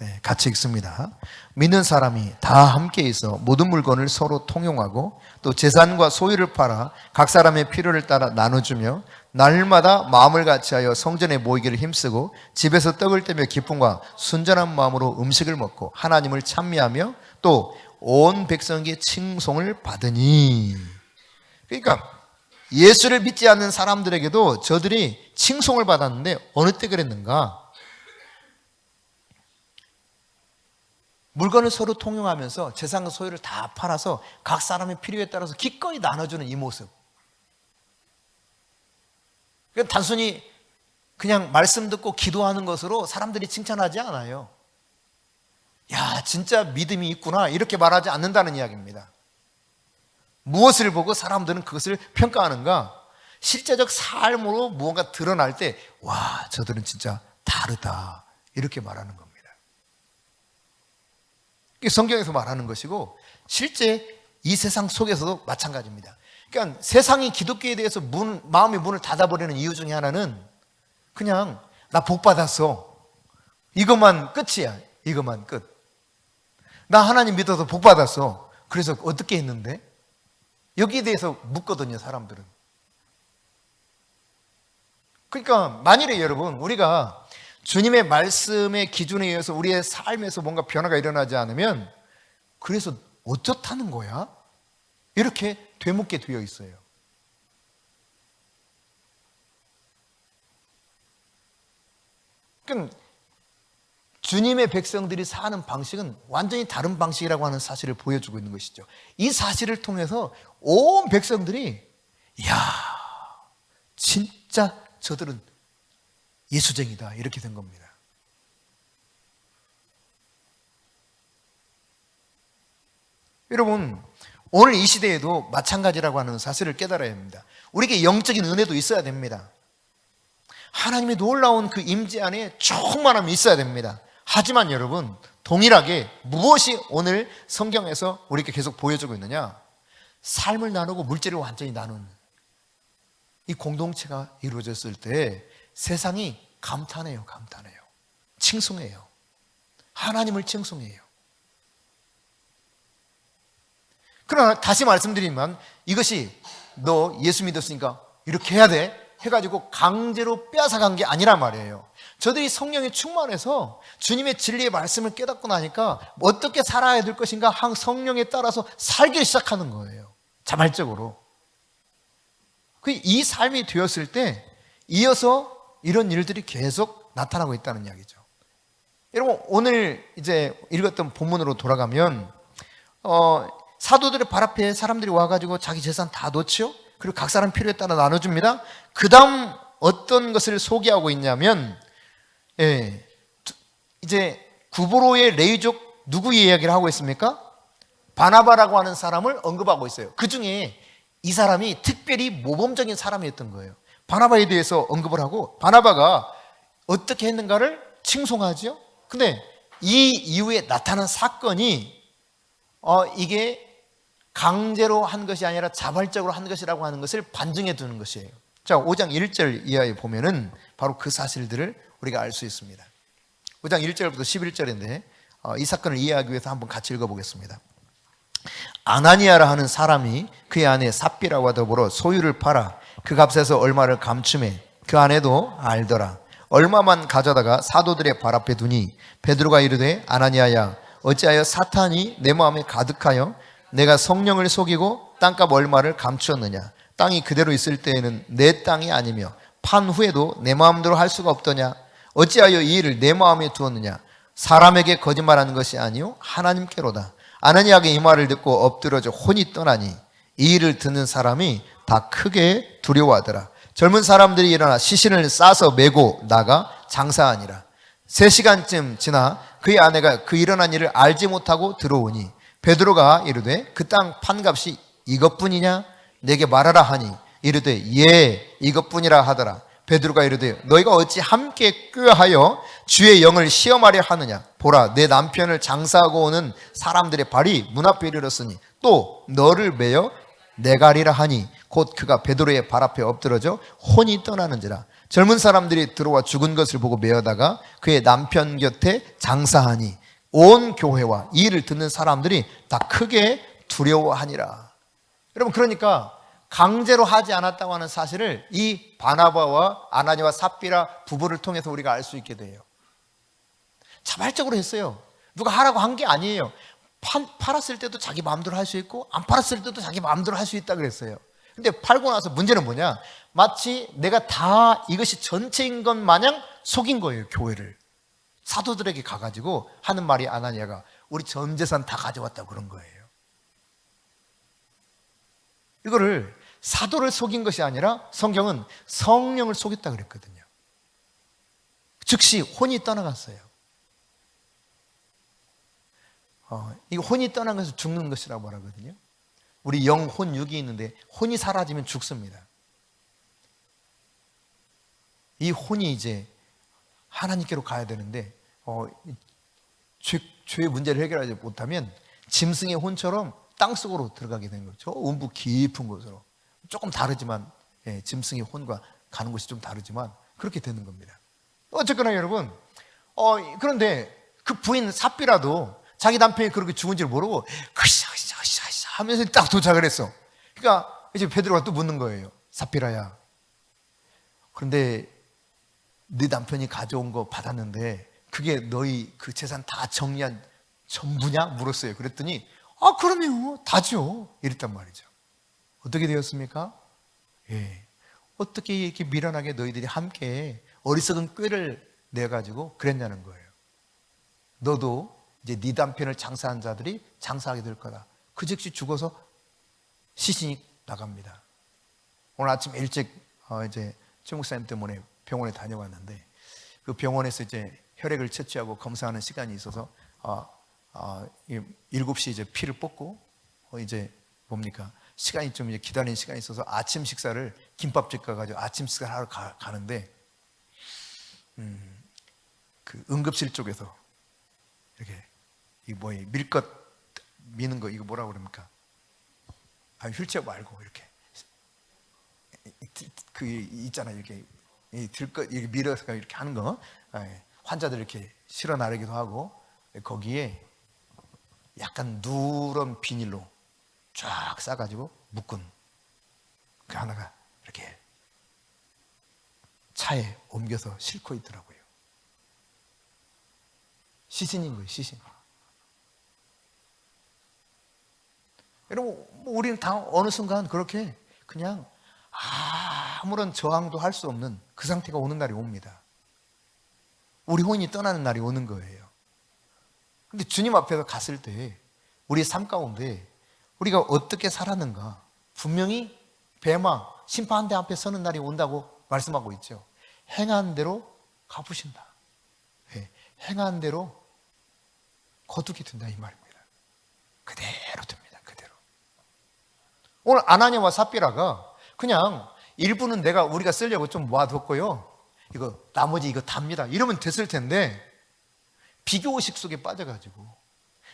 네, 같이 읽습니다. 믿는 사람이 다 함께 있어 모든 물건을 서로 통용하고 또 재산과 소유를 팔아 각 사람의 필요를 따라 나눠주며 날마다 마음을 같이하여 성전에 모이기를 힘쓰고 집에서 떡을 떼며 기쁨과 순전한 마음으로 음식을 먹고 하나님을 찬미하며 또 온 백성에게 칭송을 받으니. 그러니까 예수를 믿지 않는 사람들에게도 저들이 칭송을 받았는데 어느 때 그랬는가? 물건을 서로 통용하면서 재산과 소유를 다 팔아서 각 사람의 필요에 따라서 기꺼이 나눠주는 이 모습. 단순히 그냥 말씀 듣고 기도하는 것으로 사람들이 칭찬하지 않아요. 야, 진짜 믿음이 있구나 이렇게 말하지 않는다는 이야기입니다. 무엇을 보고 사람들은 그것을 평가하는가? 실제적 삶으로 무언가 드러날 때 와, 저들은 진짜 다르다 이렇게 말하는 겁니다. 이게 성경에서 말하는 것이고 실제 이 세상 속에서도 마찬가지입니다. 그러니까 세상이 기독교에 대해서 마음의 문을 닫아버리는 이유 중에 하나는 그냥 나 복 받았어 이것만 끝이야. 이것만 끝. 나 하나님 믿어서 복 받았어. 그래서 어떻게 했는데? 여기에 대해서 묻거든요, 사람들은. 그러니까 만일에 여러분 우리가 주님의 말씀의 기준에 의해서 우리의 삶에서 뭔가 변화가 일어나지 않으면 그래서 어쩌다는 거야? 이렇게 되묻게 되어 있어요. 그러니까 주님의 백성들이 사는 방식은 완전히 다른 방식이라고 하는 사실을 보여주고 있는 것이죠. 이 사실을 통해서 온 백성들이 이야 진짜 저들은 예수쟁이다 이렇게 된 겁니다. 여러분 오늘 이 시대에도 마찬가지라고 하는 사실을 깨달아야 합니다. 우리에게 영적인 은혜도 있어야 됩니다. 하나님의 놀라운 그 임재 안에 충만함이 있어야 됩니다. 하지만 여러분 동일하게 무엇이 오늘 성경에서 우리에게 계속 보여주고 있느냐? 삶을 나누고 물질을 완전히 나누는 이 공동체가 이루어졌을 때 세상이 감탄해요. 감탄해요. 칭송해요. 하나님을 칭송해요. 그러나 다시 말씀드리면 이것이 너 예수 믿었으니까 이렇게 해야 돼 해가지고 강제로 빼앗아간 게 아니란 말이에요. 저들이 성령에 충만해서 주님의 진리의 말씀을 깨닫고 나니까 어떻게 살아야 될 것인가 성령에 따라서 살기 시작하는 거예요. 자발적으로. 이 삶이 되었을 때 이어서 이런 일들이 계속 나타나고 있다는 이야기죠. 여러분, 오늘 이제 읽었던 본문으로 돌아가면 사도들의 발 앞에 사람들이 와가지고 자기 재산 다 놓죠. 그리고 각 사람 필요에 따라 나눠줍니다. 그 다음 어떤 것을 소개하고 있냐면 이제 구브로의 레위족 누구 이야기를 하고 있습니까? 바나바라고 하는 사람을 언급하고 있어요. 그 중에 이 사람이 특별히 모범적인 사람이었던 거예요. 바나바에 대해서 언급을 하고 바나바가 어떻게 했는가를 칭송하죠. 근데 이 이후에 나타난 사건이 이게 강제로 한 것이 아니라 자발적으로 한 것이라고 하는 것을 반증해 두는 것이에요. 자, 5장 1절 이하에 보면은 바로 그 사실들을 우리가 알 수 있습니다. 5장 1절부터 11절인데 이 사건을 이해하기 위해서 한번 같이 읽어보겠습니다. 아나니아라 하는 사람이 그의 아내 삽비라와 더불어 소유를 팔아 그 값에서 얼마를 감춤해 그 아내도 알더라. 얼마만 가져다가 사도들의 발 앞에 두니 베드로가 이르되 아나니아야 어찌하여 사탄이 내 마음에 가득하여 내가 성령을 속이고 땅값 얼마를 감추었느냐. 땅이 그대로 있을 때에는 내 땅이 아니며 판 후에도 내 마음대로 할 수가 없더냐. 어찌하여 이 일을 내 마음에 두었느냐. 사람에게 거짓말하는 것이 아니요 하나님께로다. 아나니아가 이 말을 듣고 엎드러져 혼이 떠나니 이 일을 듣는 사람이 다 크게 두려워하더라. 젊은 사람들이 일어나 시신을 싸서 메고 나가 장사하니라. 3시간쯤 지나 그의 아내가 그 일어난 일을 알지 못하고 들어오니 베드로가 이르되 그 땅 판값이 이것뿐이냐? 내게 말하라 하니 이르되 예 이것뿐이라 하더라. 베드로가 이르되 너희가 어찌 함께 꾀하여 주의 영을 시험하려 하느냐. 보라 내 남편을 장사하고 오는 사람들의 발이 문 앞에 이르렀으니 또 너를 매어 내가리라 하니 곧 그가 베드로의 발 앞에 엎드러져 혼이 떠나는지라. 젊은 사람들이 들어와 죽은 것을 보고 메어다가 그의 남편 곁에 장사하니 온 교회와 이 일을 듣는 사람들이 다 크게 두려워하니라. 여러분, 그러니까 강제로 하지 않았다고 하는 사실을 이 바나바와 아나니와 삽비라 부부를 통해서 우리가 알 수 있게 돼요. 자발적으로 했어요. 누가 하라고 한 게 아니에요. 팔았을 때도 자기 마음대로 할 수 있고 안 팔았을 때도 자기 마음대로 할 수 있다 그랬어요. 근데 팔고 나서 문제는 뭐냐? 마치 내가 다 이것이 전체인 것 마냥 속인 거예요, 교회를. 사도들에게 가가지고 하는 말이 아나니아가 우리 전 재산 다 가져왔다고 그런 거예요. 이거를 사도를 속인 것이 아니라 성경은 성령을 속였다 그랬거든요. 즉시 혼이 떠나갔어요. 이 혼이 떠난 것을 죽는 것이라고 말하거든요. 우리 영, 혼, 육이 있는데 혼이 사라지면 죽습니다. 이 혼이 이제 하나님께로 가야 되는데 죄의 문제를 해결하지 못하면 짐승의 혼처럼 땅속으로 들어가게 되는 거죠. 음부 깊은 곳으로. 조금 다르지만 짐승의 혼과 가는 곳이 좀 다르지만 그렇게 되는 겁니다. 어쨌거나 여러분 그런데 그 부인 삽비라도 자기 남편이 그렇게 죽은 줄 모르고 으쌰 하면서 딱 도착을 했어. 그러니까 이제 베드로가 또 묻는 거예요. 삽비라야, 그런데 네 남편이 가져온 거 받았는데 그게 너희 그 재산 다 정리한 전부냐? 물었어요. 그랬더니 그럼요 다죠 이랬단 말이죠. 어떻게 되었습니까? 어떻게 이렇게 미련하게 너희들이 함께 어리석은 꾀를 내가지고 그랬냐는 거예요. 너도 이제 네 남편을 장사한 자들이 장사하게 될 거다. 그 즉시 죽어서 시신이 나갑니다. 오늘 아침 일찍 이제 최 목사님 때문에 병원에 다녀왔는데 그 병원에서 이제 혈액을 채취하고 검사하는 시간이 있어서 7시 이제 피를 뽑고 이제 뭡니까? 시간이 좀 이제 기다리는 시간이 있어서 아침 식사를 김밥집 가가지고 아침 식사를 하러 가는데 그 응급실 쪽에서 이렇게 이 밀것 미는 거 이거 뭐라고 그럽니까? 휠체어 말고 이렇게 그 있잖아요. 이렇게 들것 이렇게 밀어서 이렇게 하는 거 환자들 이렇게 실어 나르기도 하고 거기에 약간 누런 비닐로 쫙 싸가지고 묶은 그 하나가 이렇게 차에 옮겨서 싣고 있더라고요. 시신인 거예요, 시신. 여러분, 우리는 다 어느 순간 그렇게 그냥 아무런 저항도 할 수 없는 그 상태가 오는 날이 옵니다. 우리 혼이 떠나는 날이 오는 거예요. 근데 주님 앞에서 갔을 때 우리의 삶 가운데 우리가 어떻게 살았는가, 분명히 배마, 심판대 앞에 서는 날이 온다고 말씀하고 있죠. 행한 대로 갚으신다. 네, 행한 대로 거두게 된다, 이 말입니다. 그대로 됩니다, 그대로. 오늘 아나니아와 삽비라가 그냥 일부는 우리가 쓰려고 좀 모아뒀고요, 이거 나머지 이거 답니다, 이러면 됐을 텐데 비교의식 속에 빠져가지고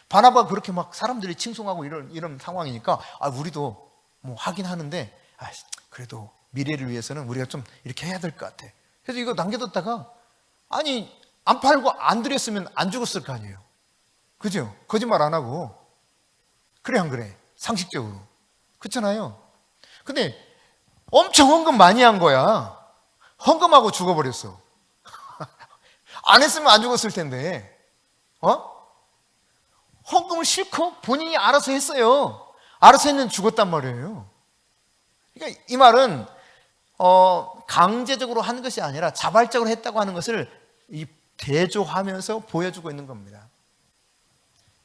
바나바가 그렇게 막 사람들이 칭송하고 이런 상황이니까 우리도 뭐 하긴 하는데 그래도 미래를 위해서는 우리가 좀 이렇게 해야 될 것 같아. 그래서 이거 남겨뒀다가 안 팔고 안 드렸으면 안 죽었을 거 아니에요. 그죠? 거짓말 안 하고. 그래 안 그래? 상식적으로. 그렇잖아요. 근데 엄청 헌금 많이 한 거야. 헌금하고 죽어버렸어. 안 했으면 안 죽었을 텐데. 헌금을 실컷 본인이 알아서 했어요. 알아서 했는데 죽었단 말이에요. 그러니까 이 말은 강제적으로 한 것이 아니라 자발적으로 했다고 하는 것을 대조하면서 보여주고 있는 겁니다.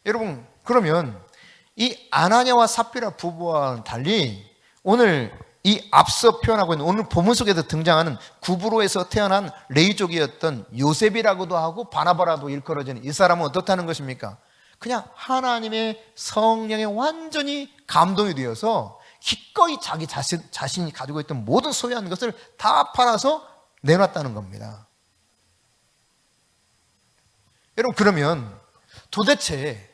여러분, 그러면 이 아나니아와 삽비라 부부와는 달리 오늘 이 앞서 표현하고 있는 오늘 본문 속에서 등장하는 구브로에서 태어난 레이족이었던 요셉이라고도 하고 바나바라도 일컬어지는 이 사람은 어떻다는 것입니까? 그냥 하나님의 성령에 완전히 감동이 되어서 기꺼이 자기 자신이 가지고 있던 모든 소유한 것을 다 팔아서 내놨다는 겁니다. 여러분, 그러면 도대체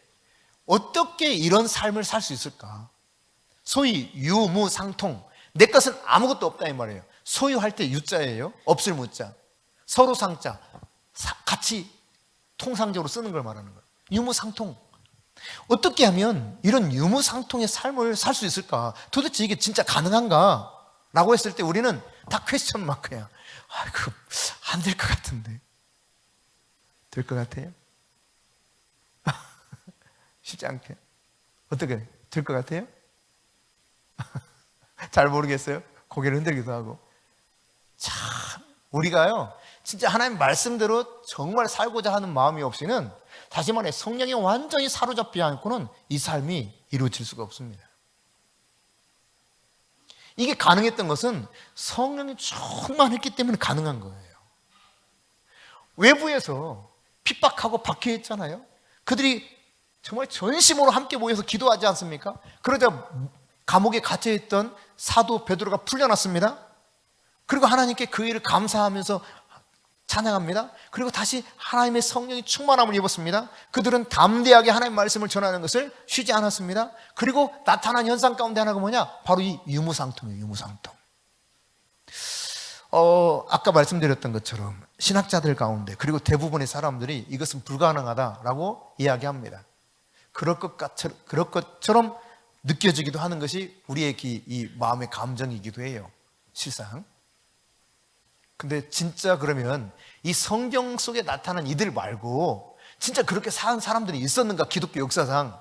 어떻게 이런 삶을 살 수 있을까? 소위 유무상통, 내 것은 아무것도 없다 이 말이에요. 소유할 때 유자예요, 없을 무자. 서로 상자, 같이 통상적으로 쓰는 걸 말하는 거예요. 유무상통. 어떻게 하면 이런 유무상통의 삶을 살 수 있을까? 도대체 이게 진짜 가능한가? 라고 했을 때 우리는 다 퀘스천 마크야. 그거 안 될 것 같은데. 될 것 같아요? 쉽지 않게. 어떻게 될 것 같아요? 잘 모르겠어요. 고개를 흔들기도 하고. 참, 우리가요, 진짜 하나님 말씀대로 정말 살고자 하는 마음이 없이는, 다시 말해 성령에 완전히 사로잡지 않고는 이 삶이 이루어질 수가 없습니다. 이게 가능했던 것은 성령이 충만했기 때문에 가능한 거예요. 외부에서 핍박하고 박해했잖아요. 그들이 정말 전심으로 함께 모여서 기도하지 않습니까? 그러자 감옥에 갇혀있던 사도 베드로가 풀려났습니다. 그리고 하나님께 그 일을 감사하면서 찬양합니다. 그리고 다시 하나님의 성령이 충만함을 입었습니다. 그들은 담대하게 하나님의 말씀을 전하는 것을 쉬지 않았습니다. 그리고 나타난 현상 가운데 하나가 뭐냐? 바로 이 유무상통이에요. 유무상통. 아까 말씀드렸던 것처럼 신학자들 가운데 그리고 대부분의 사람들이 이것은 불가능하다라고 이야기합니다. 그럴 것처럼 느껴지기도 하는 것이 우리의 이 마음의 감정이기도 해요, 실상. 근데 진짜 그러면 이 성경 속에 나타난 이들 말고 진짜 그렇게 사는 사람들이 있었는가? 기독교 역사상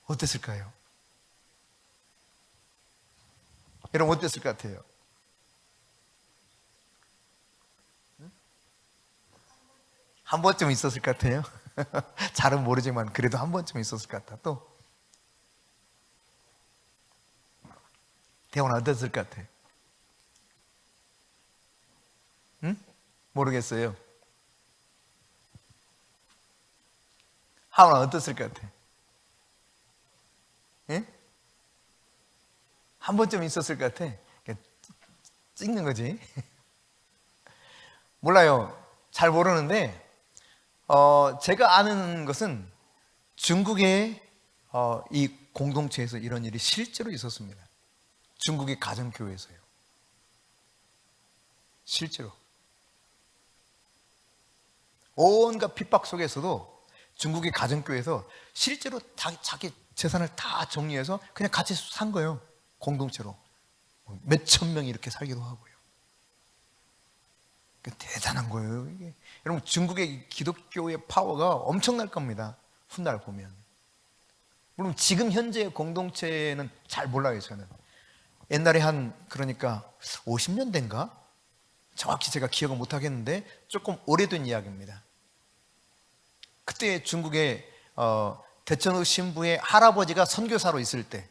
어땠을까요? 여러분, 어땠을 것 같아요? 한 번쯤 있었을 것 같아요? 잘은 모르지만 그래도 한 번쯤 있었을 것 같아. 또 대원아, 어땠을 것 같아? 응? 모르겠어요. 하원아, 어땠을 것 같아? 예? 한 번쯤 있었을 것 같아. 찍는 거지. 몰라요. 잘 모르는데 제가 아는 것은 중국의 이 공동체에서 이런 일이 실제로 있었습니다. 중국의 가정교회에서요. 실제로. 온갖 핍박 속에서도 중국의 가정교회에서 실제로 자기 재산을 다 정리해서 그냥 같이 산 거예요. 공동체로. 몇천 명이 이렇게 살기도 하고요. 대단한 거예요, 이게. 여러분, 중국의 기독교의 파워가 엄청날 겁니다. 훗날 보면. 물론 지금 현재의 공동체는 잘 몰라요, 저는. 옛날에 그러니까 50년대인가? 정확히 제가 기억을 못 하겠는데 조금 오래된 이야기입니다. 그때 중국의 대천의 신부의 할아버지가 선교사로 있을 때,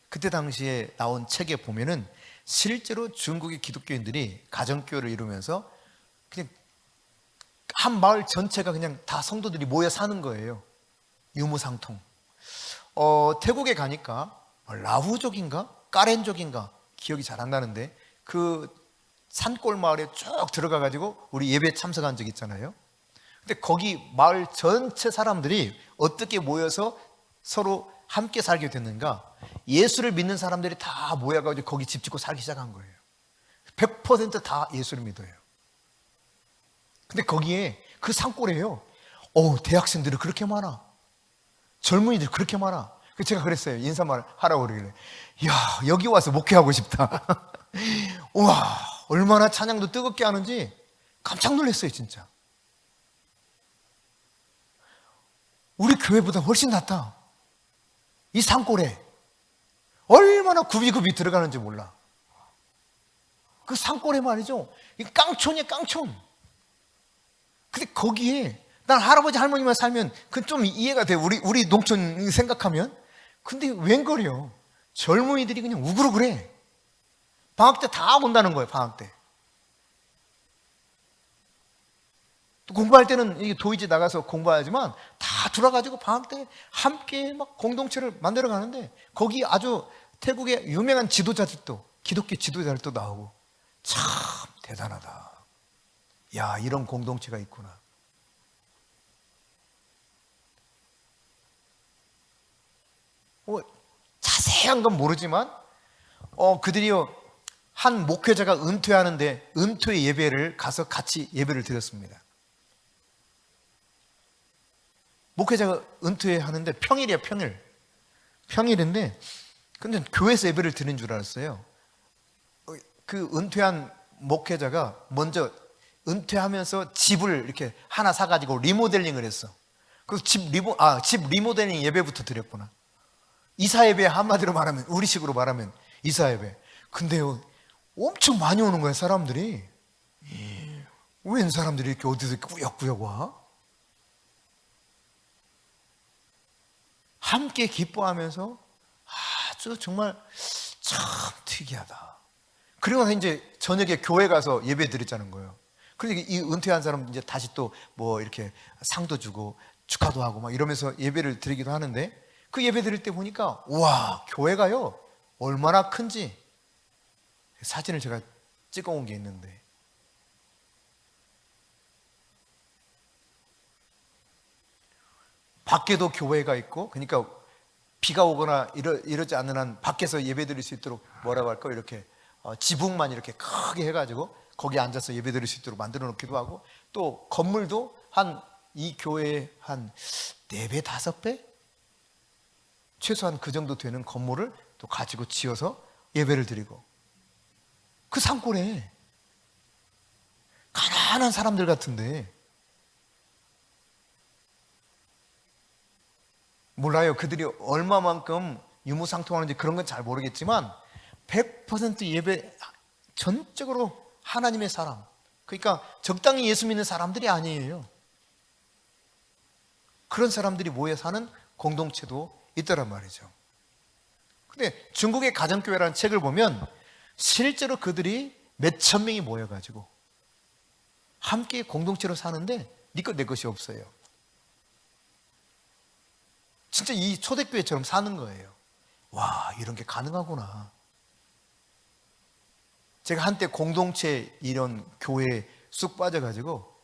그때 당시에 나온 책에 보면은 실제로 중국의 기독교인들이 가정교회를 이루면서 그냥 한 마을 전체가 그냥 다 성도들이 모여 사는 거예요. 유무상통. 태국에 가니까 라후족인가 까렌족인가 기억이 잘 안 나는데 그 산골 마을에 쭉 들어가 가지고 우리 예배 참석한 적 있잖아요. 근데 거기 마을 전체 사람들이 어떻게 모여서 서로 함께 살게 됐는가? 예수를 믿는 사람들이 다 모여가지고 거기 집 짓고 살기 시작한 거예요. 100% 다 예수를 믿어요. 근데 거기에 그 산골에요. 대학생들이 그렇게 많아. 젊은이들이 그렇게 많아. 제가 그랬어요. 인사말 하라고 그러길래. 이야, 여기 와서 목회하고 싶다. 우와, 얼마나 찬양도 뜨겁게 하는지 깜짝 놀랐어요, 진짜. 우리 교회보다 훨씬 낫다. 이 산골에 얼마나 굽이굽이 들어가는지 몰라. 그 산골에 말이죠. 이 깡촌이야, 깡촌. 근데 거기에 난 할아버지 할머니만 살면 그건 좀 이해가 돼. 우리 농촌 생각하면. 근데 웬걸요? 젊은이들이 그냥 우글우글해. 방학 때 다 온다는 거예요, 방학 때. 또 공부할 때는 도이지 나가서 공부하지만 다 들어가지고 방학 때 함께 막 공동체를 만들어 가는데 거기 아주 태국의 유명한 지도자들도, 기독교 지도자들도 나오고 참 대단하다. 야, 이런 공동체가 있구나. 자세한 건 모르지만 그들이요 한 목회자가 은퇴하는데 은퇴 예배를 가서 같이 예배를 드렸습니다. 목회자가 은퇴하는데 평일이야, 평일인데 근데 교회에서 예배를 드리는 줄 알았어요. 그 은퇴한 목회자가 먼저 은퇴하면서 집을 이렇게 하나 사가지고 리모델링을 했어. 그래서 집 리모델링 예배부터 드렸구나. 이사예배, 한마디로 말하면, 우리식으로 말하면 이사예배. 근데요 엄청 많이 오는 거예요, 사람들이. 웬 사람들이 이렇게 어디서 꾸역꾸역 와? 함께 기뻐하면서 아주 정말 참 특이하다. 그리고 나서 이제 저녁에 교회 가서 예배 드렸자는 거예요. 그러니까 이 은퇴한 사람 이제 다시 또 뭐 이렇게 상도 주고 축하도 하고 막 이러면서 예배를 드리기도 하는데 그 예배 드릴 때 보니까 와, 교회가요 얼마나 큰지 사진을 제가 찍어 온 게 있는데 밖에도 교회가 있고, 그러니까 비가 오거나 이러지 않는 한 밖에서 예배 드릴 수 있도록 뭐라고 할까, 이렇게 지붕만 이렇게 크게 해가지고 거기 앉아서 예배 드릴 수 있도록 만들어 놓기도 하고, 또 건물도 이 교회에 한 4배, 5배? 최소한 그 정도 되는 건물을 또 가지고 지어서 예배를 드리고, 그 산골에 가난한 사람들 같은데 몰라요. 그들이 얼마만큼 유무상통하는지 그런 건 잘 모르겠지만 100% 예배 전적으로 하나님의 사람, 그러니까 적당히 예수 믿는 사람들이 아니에요. 그런 사람들이 모여 사는 공동체도 있더란 말이죠. 근데 중국의 가정교회라는 책을 보면 실제로 그들이 몇천 명이 모여가지고 함께 공동체로 사는데 네 것 내 것이 없어요. 진짜 이 초대교회처럼 사는 거예요. 와, 이런 게 가능하구나. 제가 한때 공동체 이런 교회에 쑥 빠져가지고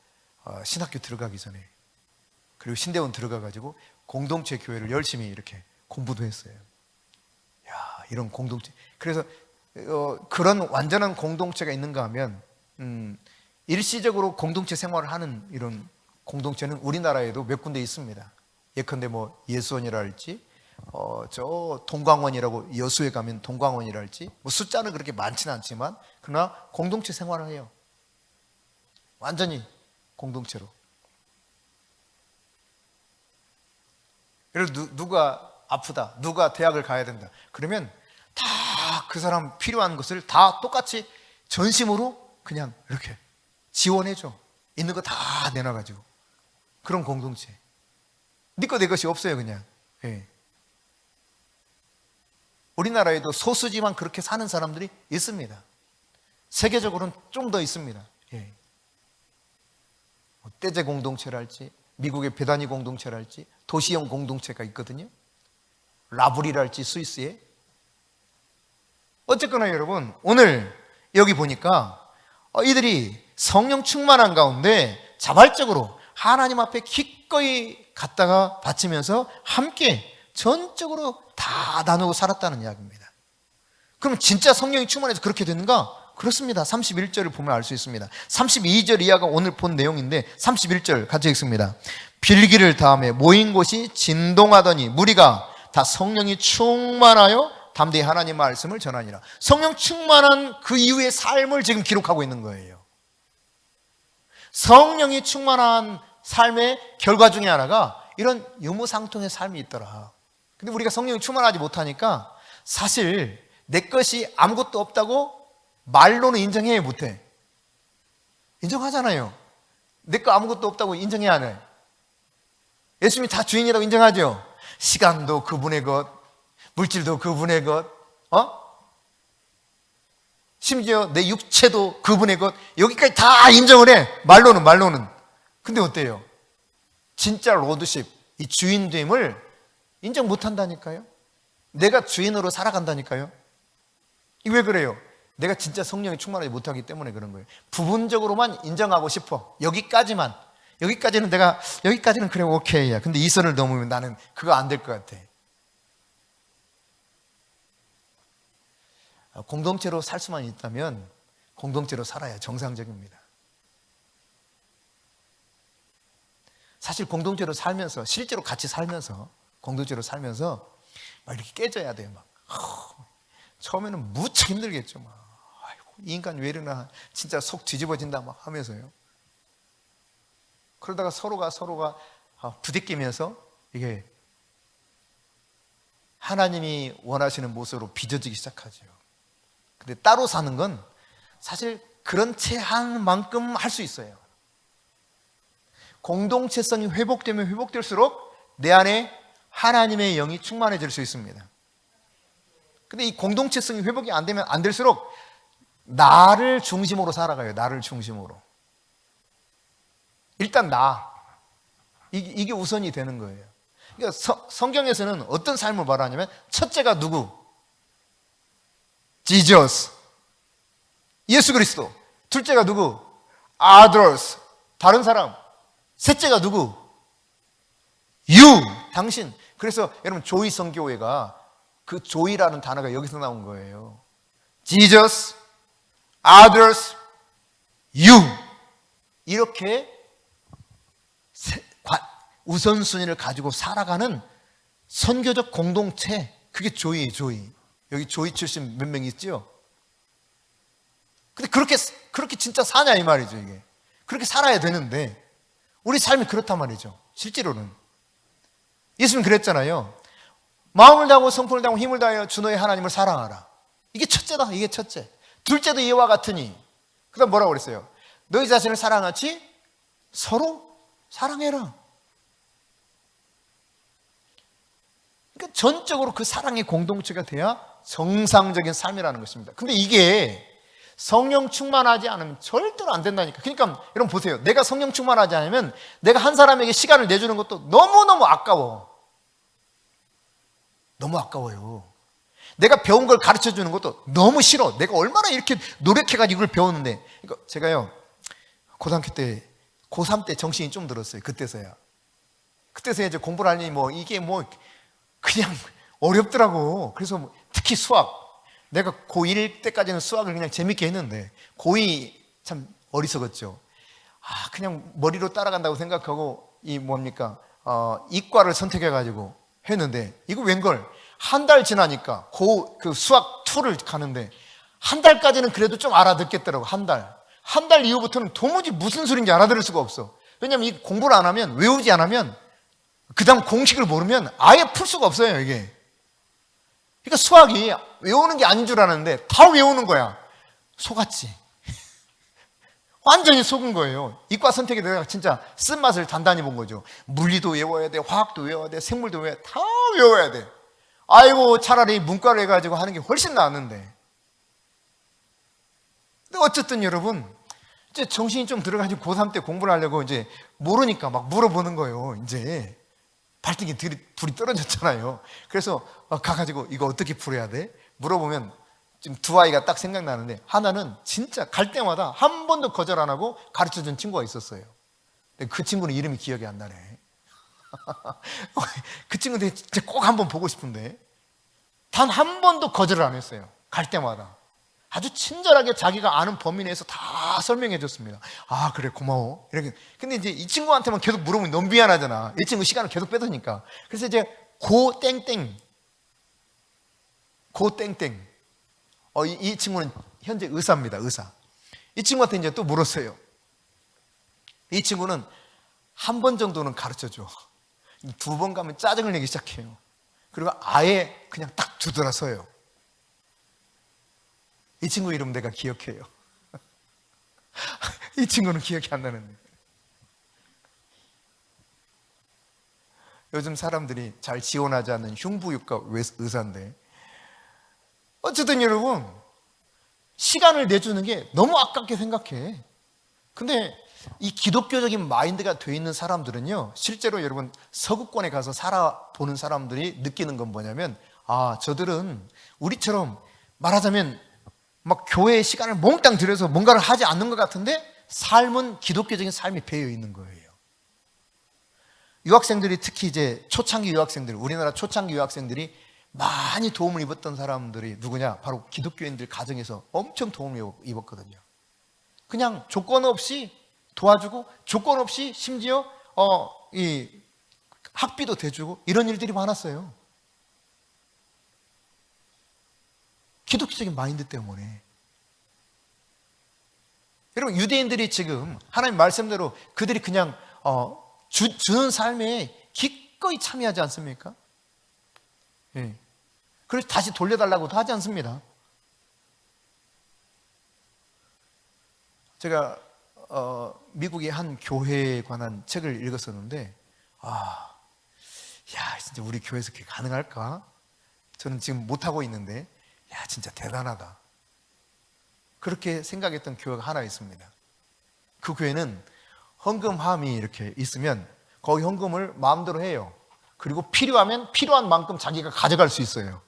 신학교 들어가기 전에, 그리고 신대원 들어가가지고 공동체 교회를 열심히 이렇게 공부도 했어요. 야, 이런 공동체. 그래서 그런 완전한 공동체가 있는가 하면 일시적으로 공동체 생활을 하는 이런 공동체는 우리나라에도 몇 군데 있습니다. 예컨대 뭐 예수원이라 할지 저 동광원이라고, 여수에 가면 동광원이랄지 뭐 숫자는 그렇게 많지는 않지만 그러나 공동체 생활을 해요. 완전히 공동체로. 그래서 누가 아프다, 누가 대학을 가야 된다 그러면 다 그 사람 필요한 것을 다 똑같이 전심으로 그냥 이렇게 지원해줘. 있는 거 다 내놔가지고. 그런 공동체. 네 거 내 것이 없어요 그냥. 예. 우리나라에도 소수지만 그렇게 사는 사람들이 있습니다. 세계적으로는 좀 더 있습니다. 예. 떼제 공동체랄지, 미국의 베다니 공동체랄지, 도시형 공동체가 있거든요. 라브리랄지, 스위스에. 어쨌거나 여러분, 오늘 여기 보니까 이들이 성령 충만한 가운데 자발적으로 하나님 앞에 기꺼이 갔다가 바치면서 함께 전적으로 다 나누고 살았다는 이야기입니다. 그럼 진짜 성령이 충만해서 그렇게 되는가? 그렇습니다. 31절을 보면 알 수 있습니다. 32절 이하가 오늘 본 내용인데 31절 같이 읽습니다. 빌기를 다음에 모인 곳이 진동하더니 무리가 다 성령이 충만하여 담대히 하나님 말씀을 전하니라. 성령 충만한 그 이후의 삶을 지금 기록하고 있는 거예요. 성령이 충만한 삶의 결과 중에 하나가 이런 유무상통의 삶이 있더라. 근데 우리가 성령이 충만하지 못하니까 사실 내 것이 아무것도 없다고 말로는 인정해 못해. 인정하잖아요. 내 거 아무것도 없다고 인정해야 안 해. 예수님이 다 주인이라고 인정하죠. 시간도 그분의 것, 물질도 그분의 것, 심지어 내 육체도 그분의 것, 여기까지 다 인정을 해. 말로는. 근데 어때요? 진짜 로드십, 이 주인됨을 인정 못 한다니까요. 내가 주인으로 살아간다니까요. 이게 왜 그래요? 내가 진짜 성령이 충만하지 못하기 때문에 그런 거예요. 부분적으로만 인정하고 싶어. 여기까지는 그래 오케이야. 근데 이 선을 넘으면 나는 그거 안 될 것 같아. 공동체로 살 수만 있다면 공동체로 살아야 정상적입니다. 사실 공동체로 살면서, 실제로 같이 살면서, 공동체로 살면서 막 이렇게 깨져야 돼요. 막 처음에는 무척 힘들겠죠. 막 아이고, 이 인간 왜 이러나, 진짜 속 뒤집어진다 막 하면서요. 그러다가 서로가 부대끼면서 이게 하나님이 원하시는 모습으로 빚어지기 시작하죠. 근데 따로 사는 건 사실 그런 체한 만큼 할 수 있어요. 공동체성이 회복되면 회복될수록 내 안에 하나님의 영이 충만해질 수 있습니다. 근데 이 공동체성이 회복이 안 되면 안 될수록 나를 중심으로 살아가요. 나를 중심으로. 일단 이게 우선이 되는 거예요. 그러니까 성경에서는 어떤 삶을 말하냐면 첫째가 누구? Jesus, 예수 그리스도. 둘째가 누구? Others, 다른 사람. 셋째가 누구? You, 당신. 그래서 여러분 조이 성교회가 그 조이라는 단어가 여기서 나온 거예요. Jesus, Others, You. 이렇게 우선순위를 가지고 살아가는 선교적 공동체, 그게 조이예요. 조이. 여기 조이 출신 몇 명 있죠? 근데 그렇게 진짜 사냐 이 말이죠. 이게 그렇게 살아야 되는데 우리 삶이 그렇단 말이죠. 실제로는 예수님 그랬잖아요. 마음을 다하고 성품을 다하고 힘을 다하여 주 너의 하나님을 사랑하라. 이게 첫째다. 이게 첫째. 둘째도 이와 같으니. 그 다음 뭐라고 그랬어요? 너희 자신을 사랑하지 서로 사랑해라. 그러니까 전적으로 그 사랑의 공동체가 돼야 정상적인 삶이라는 것입니다. 근데 이게 성령 충만하지 않으면 절대로 안 된다니까. 그러니까 여러분 보세요. 내가 성령 충만하지 않으면 내가 한 사람에게 시간을 내주는 것도 너무너무 아까워. 너무 아까워요. 내가 배운 걸 가르쳐 주는 것도 너무 싫어. 내가 얼마나 이렇게 노력해가지고 이걸 배웠는데. 그러니까 제가요, 고등학교 때, 고3 때 정신이 좀 들었어요. 그때서야 이제 공부를 하니 이게 그냥 어렵더라고. 그래서 특히 수학. 내가 고1 때까지는 수학을 그냥 재밌게 했는데 고2 참 어리석었죠. 그냥 머리로 따라간다고 생각하고 이과를 선택해가지고 했는데 이거 웬걸 한 달 지나니까 그 수학 2를 가는데 한 달까지는 그래도 좀 알아듣겠더라고. 한 달 이후부터는 도무지 무슨 소리인지 알아들을 수가 없어. 왜냐면 이 공부를 안 하면, 외우지 안 하면, 그 다음 공식을 모르면 아예 풀 수가 없어요, 이게. 그러니까 수학이 외우는 게 아닌 줄 알았는데 다 외우는 거야. 속았지. 완전히 속은 거예요. 이과 선택에 내가 진짜 쓴맛을 단단히 본 거죠. 물리도 외워야 돼, 화학도 외워야 돼, 생물도 외워야 돼, 다 외워야 돼. 아이고, 차라리 문과를 해가지고 하는 게 훨씬 나았는데. 근데 어쨌든 여러분, 이제 정신이 좀 들어가지고 고3 때 공부를 하려고 이제 모르니까 막 물어보는 거예요. 이제 발등에 불이 떨어졌잖아요. 그래서 가가지고 이거 어떻게 풀어야 돼? 물어보면 지금 두 아이가 딱 생각나는데 하나는 진짜 갈 때마다 한 번도 거절 안 하고 가르쳐준 친구가 있었어요. 근데 그 친구는 이름이 기억이 안 나네. 그 친구한테 진짜 꼭 한번 보고 싶은데 단 한 번도 거절을 안 했어요. 갈 때마다 아주 친절하게 자기가 아는 범위 내에서 다 설명해 줬습니다. 아, 그래, 고마워. 이렇게. 근데 이제 이 친구한테만 계속 물어보면 너무 미안하잖아. 이 친구 시간을 계속 뺏으니까. 그래서 이제 고 땡땡. 이 친구는 현재 의사입니다. 의사. 이 친구한테 이제 또 물었어요. 이 친구는 한 번 정도는 가르쳐 줘. 2번 가면 짜증을 내기 시작해요. 그리고 아예 그냥 딱 두드러서요. 이 친구 이름 내가 기억해요. 이 친구는 기억이 안 나는데. 요즘 사람들이 잘 지원하지 않는 흉부유과 의사인데 어쨌든 여러분 시간을 내주는 게 너무 아깝게 생각해. 근데 이 기독교적인 마인드가 돼 있는 사람들은요, 실제로 여러분 서구권에 가서 살아보는 사람들이 느끼는 건 뭐냐면, 아, 저들은 우리처럼 말하자면 막 교회의 시간을 몽땅 들여서 뭔가를 하지 않는 것 같은데 삶은 기독교적인 삶이 배어 있는 거예요. 유학생들이 특히 이제 초창기 유학생들, 우리나라 초창기 유학생들이 많이 도움을 입었던 사람들이 누구냐? 바로 기독교인들 가정에서 엄청 도움을 입었거든요. 그냥 조건 없이 도와주고 조건 없이 심지어 이 학비도 대주고 이런 일들이 많았어요. 기독교적인 마인드 때문에. 여러분, 유대인들이 지금 하나님 말씀대로 그들이 그냥 주는 삶에 기꺼이 참여하지 않습니까? 예. 그래서 다시 돌려달라고도 하지 않습니다. 제가 미국의 한 교회에 관한 책을 읽었었는데, 진짜 우리 교회에서 그게 가능할까? 저는 지금 못하고 있는데, 진짜 대단하다. 그렇게 생각했던 교회가 하나 있습니다. 그 교회는 헌금함이 이렇게 있으면 거기 헌금을 마음대로 해요. 그리고 필요하면 필요한 만큼 자기가 가져갈 수 있어요.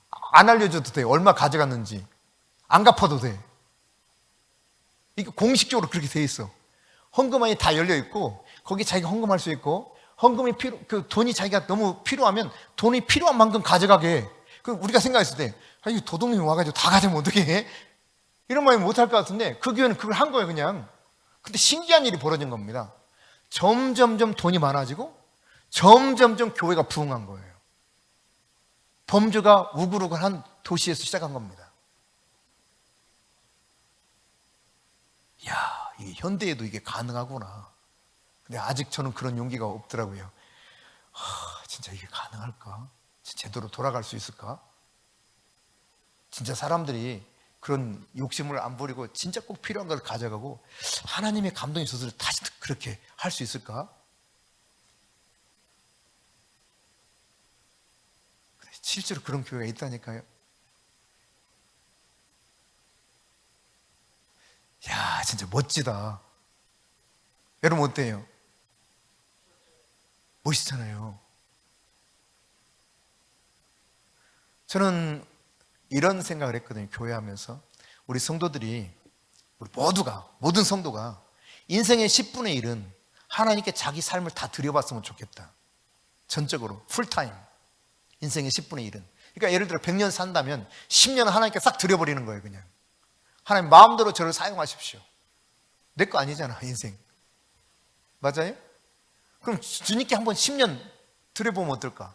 안 알려줘도 돼. 얼마 가져갔는지. 안 갚아도 돼. 이게 공식적으로 그렇게 돼 있어. 헌금함이 다 열려 있고 거기 자기가 헌금할 수 있고 헌금이 그 돈이 자기가 너무 필요하면 돈이 필요한 만큼 가져가게 해. 그 우리가 생각했을 때 이 도둑놈이 와가지고 다 가져면 어떻게 해? 이런 말이 못할 것 같은데 그 교회는 그걸 한 거예요, 그냥. 근데 신기한 일이 벌어진 겁니다. 점점점 돈이 많아지고 점점점 교회가 부흥한 거예요. 범죄가 우글우글한 도시에서 시작한 겁니다. 이 현대에도 이게 가능하구나. 근데 아직 저는 그런 용기가 없더라고요. 진짜 이게 가능할까? 제대로 돌아갈 수 있을까? 진짜 사람들이 그런 욕심을 안 부리고 진짜 꼭 필요한 걸 가져가고 하나님의 감동이 있어서 다시 그렇게 할 수 있을까? 실제로 그런 교회가 있다니까요. 진짜 멋지다. 여러분 어때요? 멋있잖아요. 저는 이런 생각을 했거든요. 교회하면서 우리 성도들이, 우리 모든 성도가 인생의 10분의 1은 하나님께 자기 삶을 다 드려봤으면 좋겠다. 전적으로 풀타임 인생의 10분의 1은. 그러니까 예를 들어 100년 산다면 10년은 하나님께 싹 드려버리는 거예요. 그냥 하나님 마음대로 저를 사용하십시오. 내 거 아니잖아, 인생. 맞아요? 그럼 주님께 한번 10년 드려보면 어떨까?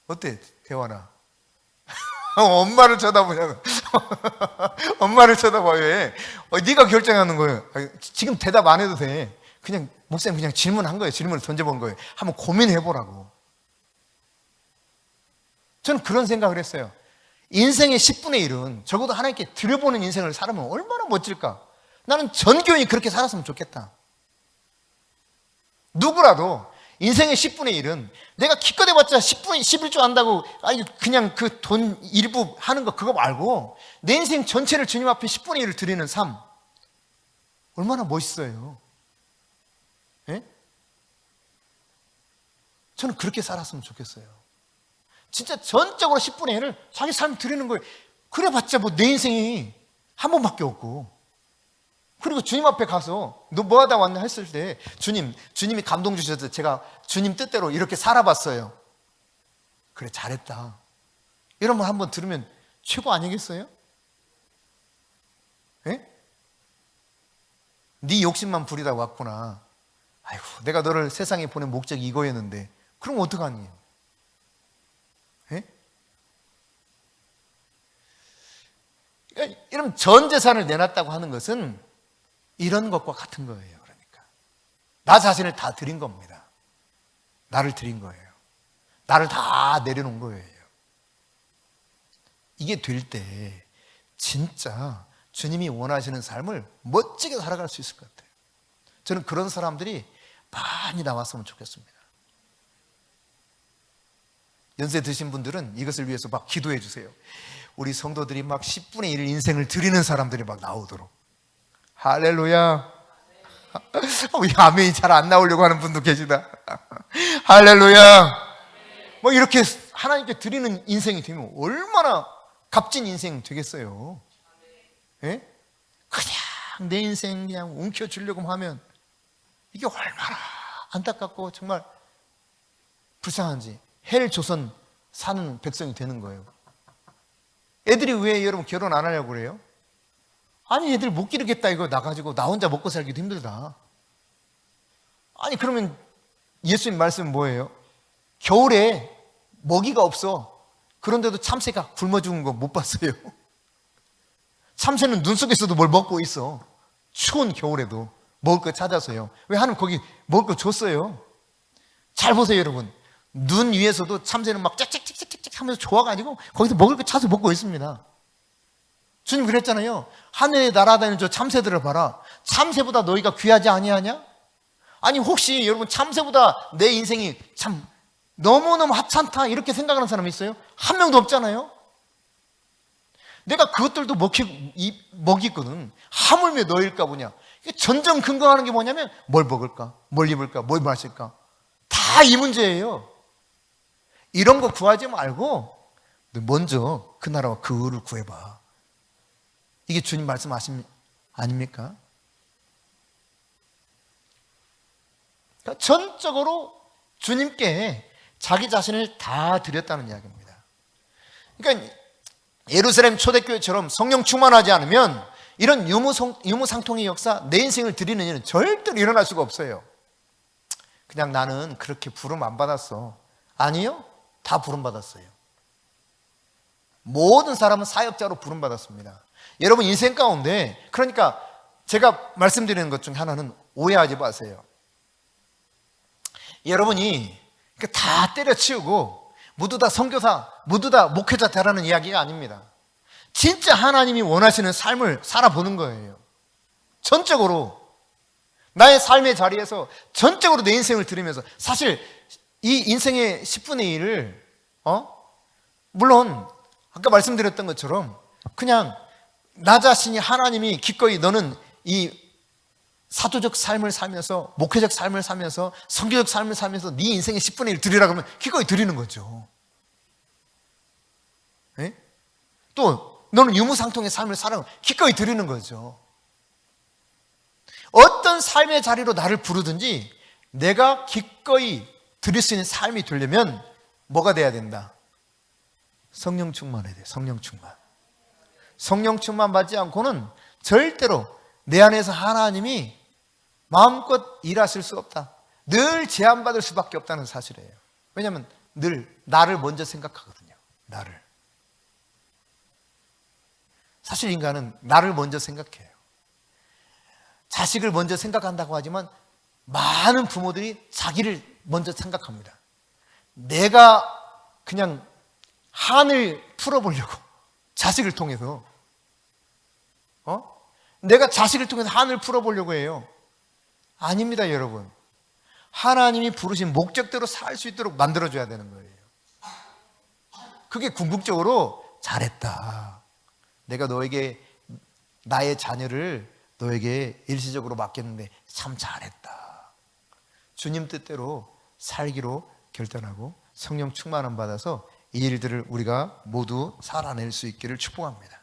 어때, 대화나? 엄마를 쳐다보냐고. 엄마를 쳐다봐. 왜? 네가 결정하는 거예요. 지금 대답 안 해도 돼. 그냥 목사님 그냥 질문한 거예요. 질문을 던져본 거예요. 한번 고민해보라고. 저는 그런 생각을 했어요. 인생의 10분의 1은 적어도 하나님께 드려보는 인생을 살면 얼마나 멋질까? 나는 전 교인이 그렇게 살았으면 좋겠다. 누구라도 인생의 10분의 1은 내가 기껏 해봤자 10분, 11조 한다고 아니 그냥 그 돈 일부 하는 거 그거 말고 내 인생 전체를 주님 앞에 10분의 1을 드리는 삶 얼마나 멋있어요. 예? 저는 그렇게 살았으면 좋겠어요. 진짜 전적으로 10분의 1을 자기 삶 드리는 거예요. 그래봤자 뭐 내 인생이 한 번밖에 없고 그리고 주님 앞에 가서 너 뭐 하다 왔나 했을 때 주님이 감동 주셔서 제가 주님 뜻대로 이렇게 살아봤어요. 그래 잘했다. 이런 말 한번 들으면 최고 아니겠어요? 예? 네 욕심만 부리다 왔구나. 아이고 내가 너를 세상에 보낸 목적이 이거였는데 그럼 어떡하니? 예? 이러면 전 재산을 내놨다고 하는 것은 이런 것과 같은 거예요. 그러니까 나 자신을 다 드린 겁니다. 나를 드린 거예요. 나를 다 내려놓은 거예요. 이게 될 때 진짜 주님이 원하시는 삶을 멋지게 살아갈 수 있을 것 같아요. 저는 그런 사람들이 많이 나왔으면 좋겠습니다. 연세 드신 분들은 이것을 위해서 막 기도해 주세요. 우리 성도들이 막 10분의 1 인생을 드리는 사람들이 막 나오도록. 할렐루야. 우리 아멘이 잘 안 나오려고 하는 분도 계시다. 할렐루야. 뭐 이렇게 하나님께 드리는 인생이 되면 얼마나 값진 인생 되겠어요. 예? 그냥 내 인생 그냥 움켜쥐려고 하면 이게 얼마나 안타깝고 정말 불쌍한지 헬 조선 사는 백성이 되는 거예요. 애들이 왜 여러분 결혼 안 하려고 그래요? 아니 애들 못 기르겠다 이거 나가지고 나 혼자 먹고 살기도 힘들다. 아니 그러면 예수님 말씀은 뭐예요? 겨울에 먹이가 없어. 그런데도 참새가 굶어 죽은 거 못 봤어요? 참새는 눈 속에서도 뭘 먹고 있어. 추운 겨울에도 먹을 거 찾아서요. 왜 하나님 거기 먹을 거 줬어요? 잘 보세요 여러분. 눈 위에서도 참새는 막 짹짹짹짹짹 하면서 좋아가지고 거기서 먹을 거 찾아서 먹고 있습니다. 주님 그랬잖아요. 하늘에 날아다니는 저 참새들을 봐라. 참새보다 너희가 귀하지 아니하냐? 아니 혹시 여러분 참새보다 내 인생이 참 너무너무 하찮다 이렇게 생각하는 사람이 있어요? 한 명도 없잖아요. 내가 그것들도 먹이거든. 하물며 너일까 보냐. 전정 근거하는 게 뭐냐면 뭘 먹을까? 뭘 입을까? 뭘 마실까? 다 이 문제예요. 이런 거 구하지 말고 먼저 그 나라와 그 의를 구해봐. 이게 주님 말씀 아닙니까? 그러니까 전적으로 주님께 자기 자신을 다 드렸다는 이야기입니다. 그러니까 예루살렘 초대교회처럼 성령 충만하지 않으면 이런 유무상통의 역사, 내 인생을 드리는 일은 절대로 일어날 수가 없어요. 그냥 나는 그렇게 부름 안 받았어. 아니요, 다 부름 받았어요. 모든 사람은 사역자로 부름 받았습니다. 여러분 인생 가운데 그러니까 제가 말씀드리는 것 중 하나는 오해하지 마세요. 여러분이 다 때려치우고 모두 다 선교사, 모두 다 목회자 되라는 이야기가 아닙니다. 진짜 하나님이 원하시는 삶을 살아보는 거예요. 전적으로 나의 삶의 자리에서 전적으로 내 인생을 드리면서 사실 이 인생의 10분의 1을 물론 아까 말씀드렸던 것처럼 그냥 나 자신이 하나님이 기꺼이 너는 이 사도적 삶을 살면서 목회적 삶을 살면서 선교적 삶을 살면서 네 인생의 10분의 1 드리라 그러면 기꺼이 드리는 거죠. 예? 또 너는 유무상통의 삶을 살아 기꺼이 드리는 거죠. 어떤 삶의 자리로 나를 부르든지 내가 기꺼이 드릴 수 있는 삶이 되려면 뭐가 돼야 된다? 성령 충만해야 돼. 성령 충만. 성령 충만 받지 않고는 절대로 내 안에서 하나님이 마음껏 일하실 수 없다. 늘 제한받을 수밖에 없다는 사실이에요. 왜냐하면 늘 나를 먼저 생각하거든요. 나를. 사실 인간은 나를 먼저 생각해요. 자식을 먼저 생각한다고 하지만 많은 부모들이 자기를 먼저 생각합니다. 내가 그냥 한을 풀어보려고 자식을 통해서 내가 자식을 통해서 한을 풀어보려고 해요. 아닙니다, 여러분. 하나님이 부르신 목적대로 살 수 있도록 만들어줘야 되는 거예요. 그게 궁극적으로 잘했다. 내가 너에게 나의 자녀를 너에게 일시적으로 맡겼는데 참 잘했다. 주님 뜻대로 살기로 결단하고 성령 충만함 받아서 이 일들을 우리가 모두 살아낼 수 있기를 축복합니다.